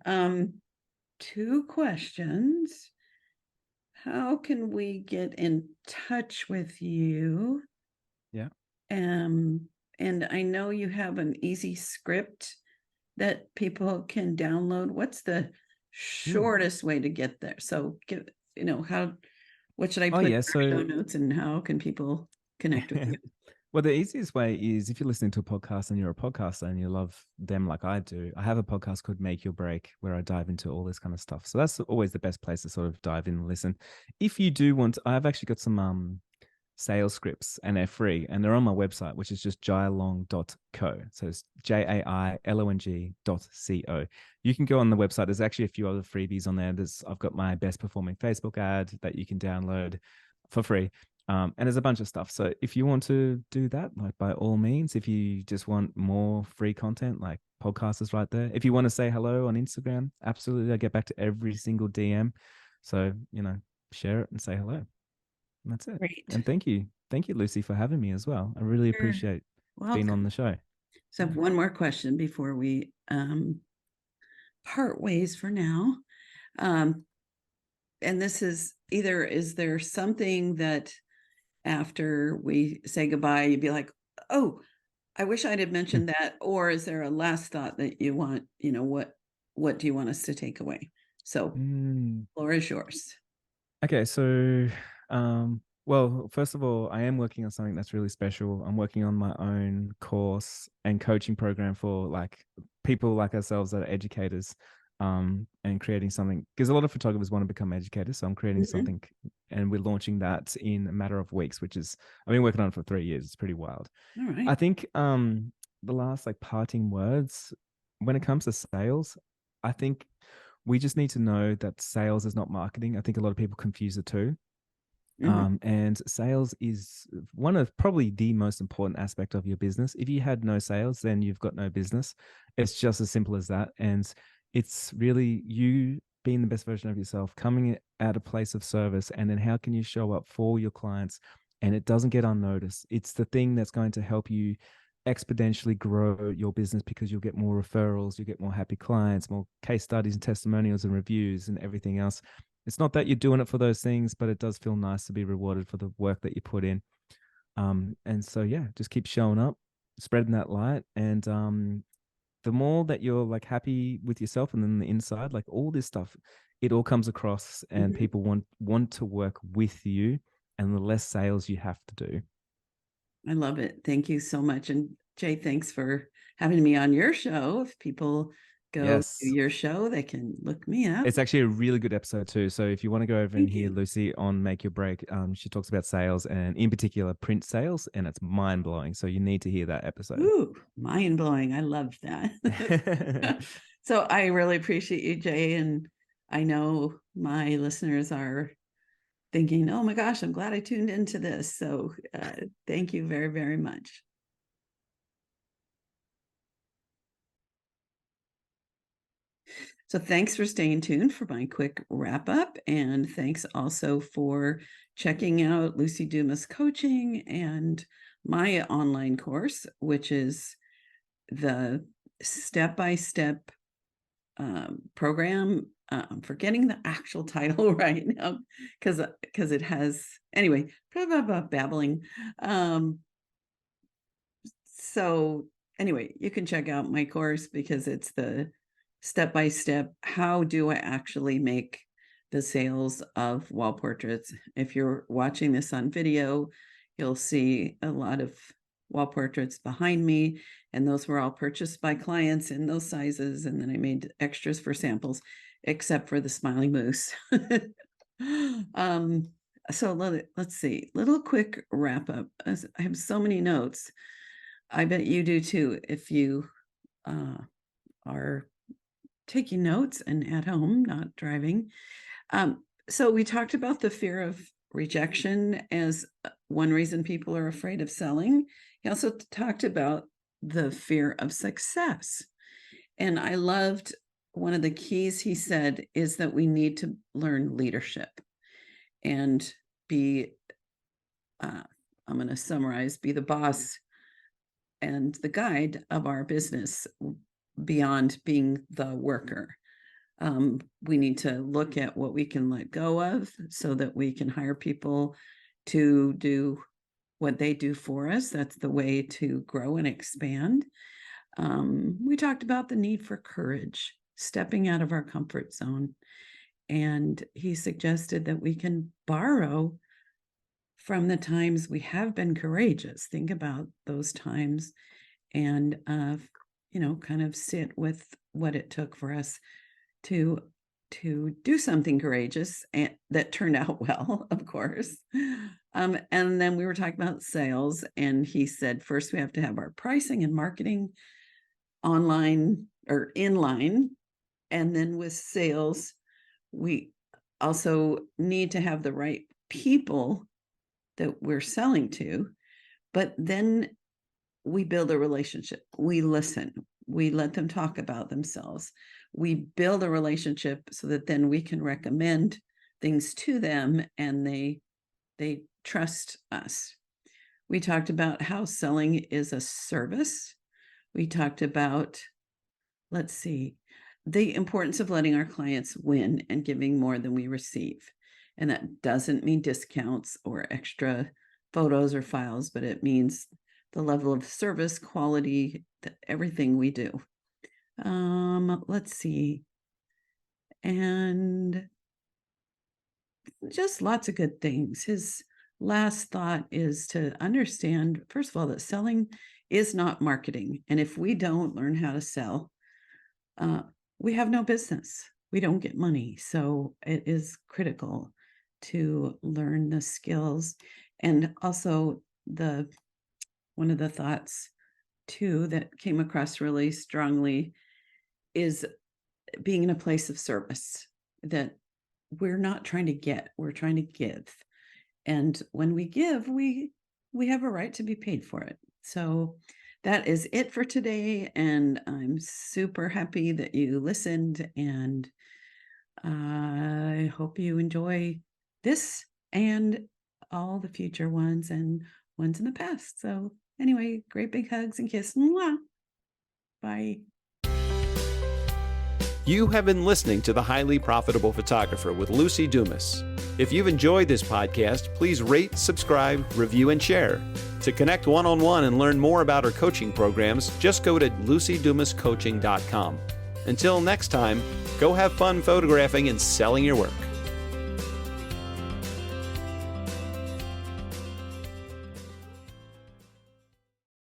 two questions. How can we get in touch with you? Yeah. Um, and I know you have an easy script that people can download. What's the Mm. shortest way to get there? So, what should I Oh, put in yeah. our show So notes, and how can people connect with you? well, the easiest way is if you're listening to a podcast and you're a podcaster and you love them like I do. I have a podcast called Make Your Break where I dive into all this kind of stuff. So that's always the best place to sort of dive in and listen. If you do want, I've actually got some sales scripts and they're free and they're on my website, which is just jailong.co. So it's jailong.co. You can go on the website. There's actually a few other freebies on there. I've got my best performing Facebook ad that you can download for free. And there's a bunch of stuff. So if you want to do that, like by all means, if you just want more free content, like podcast is right there. If you want to say hello on Instagram, absolutely. I get back to every single DM. So, share it and say hello. And that's it. Great. And thank you. Thank you, Lucy, for having me as well. I really You're appreciate being on welcome. the show. So I have one more question before we part ways for now. Um, and this is either, is there something that after we say goodbye, you'd be like, oh, I wish I'd have mentioned that, or is there a last thought that you want, what do you want us to take away? So, Mm. floor is yours. Okay, so well, first of all, I am working on something that's really special. I'm working on my own course and coaching program for like people like ourselves that are educators, and creating something because a lot of photographers want to become educators. So I'm creating Mhm. something and we're launching that in a matter of weeks, which is I've been working on it for 3 years. It's pretty wild. All I right. think the last like parting words when it comes to sales, I think we just need to know that sales is not marketing. I think a lot of people confuse the two. And sales is one of probably the most important aspect of your business. If you had no sales, then you've got no business. It's just as simple as that. And it's really you being the best version of yourself, coming at a place of service, and then how can you show up for your clients and it doesn't get unnoticed. It's the thing that's going to help you exponentially grow your business because you'll get more referrals, you get more happy clients, more case studies and testimonials and reviews and everything else. It's not that you're doing it for those things, but it does feel nice to be rewarded for the work that you put in. And so, yeah, just keep showing up, spreading that light. And the more that you're like happy with yourself and then the inside, like all this stuff, it all comes across and people want to work with you, and the less sales you have to do. I love it. Thank you so much. And Jay, thanks for having me on your show. If people go to Yes. your show, they can look me up. It's actually a really good episode too. So if you want to go over and Thank hear you. Luci on Make Your Break, she talks about sales and in particular print sales, and it's mind blowing. So you need to hear that episode. Ooh, mind blowing. I love that. So I really appreciate you, Jay. And I know my listeners are thinking, oh my gosh, I'm glad I tuned into this. So thank you very, very much. So thanks for staying tuned for my quick wrap up. And thanks also for checking out Luci Dumas Coaching and my online course, which is the step-by-step program. I'm forgetting the actual title right now because it has, anyway, babbling. So anyway, you can check out my course because it's the step-by-step, how do I actually make the sales of wall portraits. If you're watching this on video, you'll see a lot of wall portraits behind me, and those were all purchased by clients in those sizes, and then I made extras for samples, except for the smiley moose. So let's see, little quick wrap up. I have so many notes. I bet you do too if you are taking notes and at home, not driving. So we talked about the fear of rejection as one reason people are afraid of selling. He also talked about the fear of success. And I loved one of the keys he said is that we need to learn leadership and be, I'm going to summarize, be the boss and the guide of our business beyond being the worker. We need to look at what we can let go of so that we can hire people to do what they do for us. That's the way to grow and expand. We talked about the need for courage, stepping out of our comfort zone. And he suggested that we can borrow from the times we have been courageous. Think about those times and, kind of sit with what it took for us to do something courageous and that turned out well, of course. And then we were talking about sales, and he said first we have to have our pricing and marketing online or in line, and then with sales we also need to have the right people that we're selling to, but then we build a relationship. We listen. We let them talk about themselves. We build a relationship so that then we can recommend things to them and they trust us. We talked about how selling is a service. We talked about, let's see, the importance of letting our clients win and giving more than we receive. And that doesn't mean discounts or extra photos or files, but it means the level of service, quality, everything we do. Let's see. And just lots of good things. His last thought is to understand, first of all, that selling is not marketing. And if we don't learn how to sell, we have no business. We don't get money. So it is critical to learn the skills. And also one of the thoughts too that came across really strongly is being in a place of service, that we're not trying to get, we're trying to give. And when we give, we have a right to be paid for it. So that is it for today. And I'm super happy that you listened. And I hope you enjoy this and all the future ones and ones in the past. So anyway, great big hugs and kiss. Mwah. Bye. You have been listening to The Highly Profitable Photographer with Luci Dumas. If you've enjoyed this podcast, please rate, subscribe, review, and share. To connect one-on-one and learn more about our coaching programs, just go to lucidumascoaching.com. Until next time, go have fun photographing and selling your work.